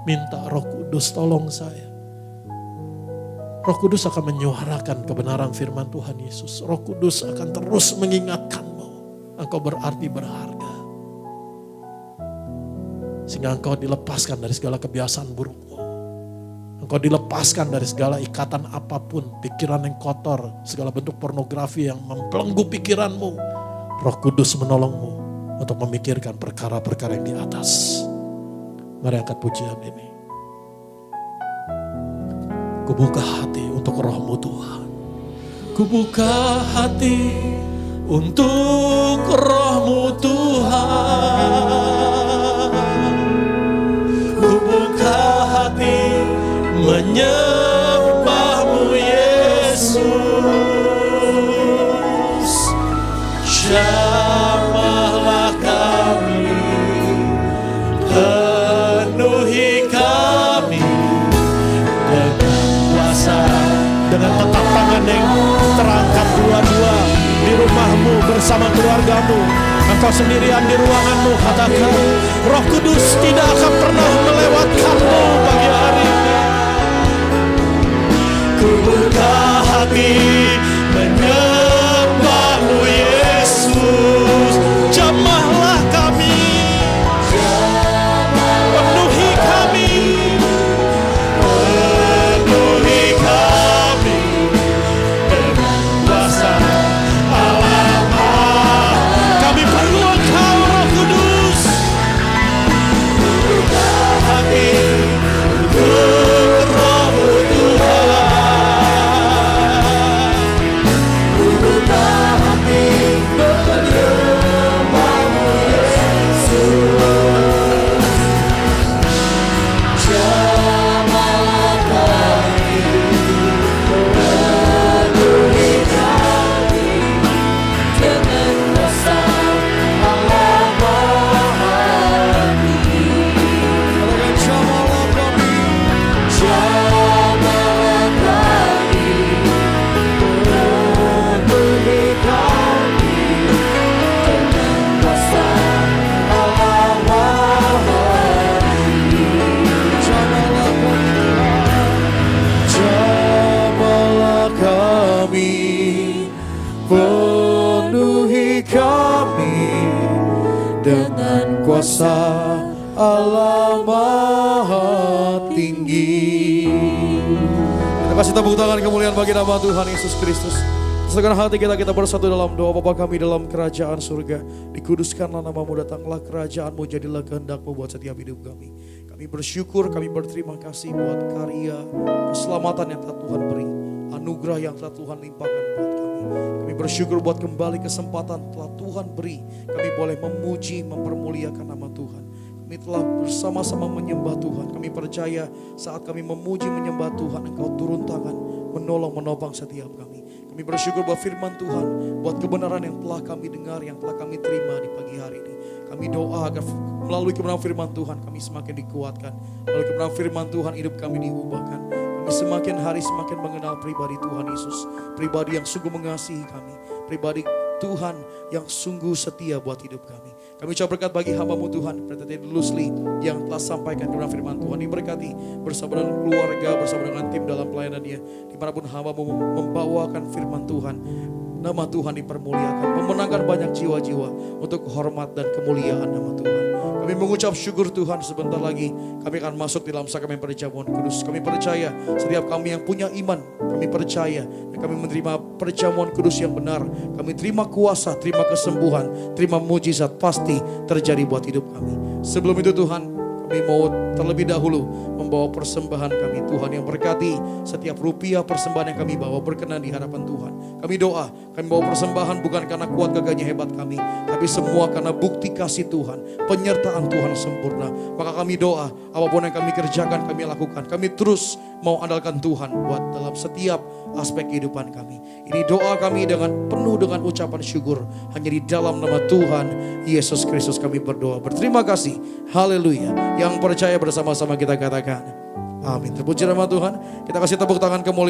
Minta Roh Kudus tolong saya. Roh Kudus akan menyuarakan kebenaran firman Tuhan Yesus. Roh Kudus akan terus mengingatkanmu. Engkau berarti berharga. Sehingga engkau dilepaskan dari segala kebiasaan burukmu. Engkau dilepaskan dari segala ikatan apapun, pikiran yang kotor, segala bentuk pornografi yang membelenggu pikiranmu. Roh Kudus menolongmu untuk memikirkan perkara-perkara yang di atas. Mari angkat pujian ini. Kubuka hati untuk Roh-Mu Tuhan. Kubuka hati untuk Roh-Mu Tuhan. Kubuka hati menyembah-Mu Yesus. Jamahlah kami, penuhi kami dengan kuasa, dengan tepuk tangan yang terangkat dua-dua di rumahmu bersama keluargamu. Engkau sendirian di ruanganmu, katakan, Roh Kudus tidak akan pernah melewatkanmu pagi hari ini. Kubuka hati menyembah-Mu Yesus. Jamahlah kami, penuhi kami, penuhi kami dengan kuasa Allah. Kami perlu Engkau, Roh Kudus. Buka hati untuk Roh-Mu Tuhan. Buka hati menyembah-Mu Yesus. Jamahlah kami, penuhi kami dengan kuasa Allah Maha Tinggi. Jamalah kami, Jamahlah kami, penuhi kami dengan kuasa Allah Maha Tinggi. jamalah kami, penuhi kami dengan kuasa Allah Maha Tinggi. Kita kasih tepuk tangan kemuliaan bagi nama Tuhan Yesus Kristus. Sekarang hati kita bersatu dalam doa. Bapa kami dalam kerajaan surga, dikuduskanlah nama-Mu, datanglah kerajaan-Mu, jadilah kehendak-Mu buat setiap hidup kami. Kami bersyukur, kami berterima kasih buat karya keselamatan yang telah Tuhan beri, anugerah yang telah Tuhan limpahkan buat kami. Kami bersyukur buat kembali kesempatan telah Tuhan beri, kami boleh memuji, mempermuliakan nama Tuhan. Kami telah bersama-sama menyembah Tuhan. Kami percaya saat kami memuji menyembah Tuhan, Engkau turun tangan, menolong, menopang setiap kami. Kami bersyukur buat firman Tuhan, buat kebenaran yang telah kami dengar, yang telah kami terima di pagi hari ini. Kami doa agar melalui kebenaran firman Tuhan kami semakin dikuatkan. Melalui kebenaran firman Tuhan hidup kami diubahkan. Kami semakin hari semakin mengenal pribadi Tuhan Yesus. Pribadi yang sungguh mengasihi kami. Pribadi Tuhan yang sungguh setia buat hidup kami. Kami ucap berkat bagi hamba-Mu Tuhan, Pendeta Lusli yang telah sampaikan kebenaran firman Tuhan. Diberkati bersama dengan keluarga, bersama dengan tim dalam pelayanannya. Dimanapun hamba-Mu membawakan firman Tuhan, nama Tuhan dipermuliakan, memenangkan banyak jiwa-jiwa untuk hormat dan kemuliaan nama Tuhan. Kami mengucap syukur Tuhan, sebentar lagi kami akan masuk dalam sakramen perjamuan kudus. Kami percaya setiap kami yang punya iman, kami percaya dan kami menerima perjamuan kudus yang benar. Kami terima kuasa, terima kesembuhan, terima mujizat pasti terjadi buat hidup kami. Sebelum itu Tuhan, kami mau terlebih dahulu membawa persembahan kami. Tuhan yang berkati setiap rupiah persembahan yang kami bawa berkenan di hadapan Tuhan. Kami doa, kami bawa persembahan bukan karena kuat gagahnya hebat kami, tapi semua karena bukti kasih Tuhan, penyertaan Tuhan sempurna. Maka kami doa, apapun yang kami kerjakan, kami lakukan. Kami terus mau andalkan Tuhan buat dalam setiap aspek kehidupan kami. Ini doa kami dengan penuh dengan ucapan syukur. Hanya di dalam nama Tuhan Yesus Kristus kami berdoa. Berterima kasih. Haleluya. Yang percaya bersama-sama kita katakan amin. Terpuji nama Tuhan. Kita kasih tepuk tangan kemuliaan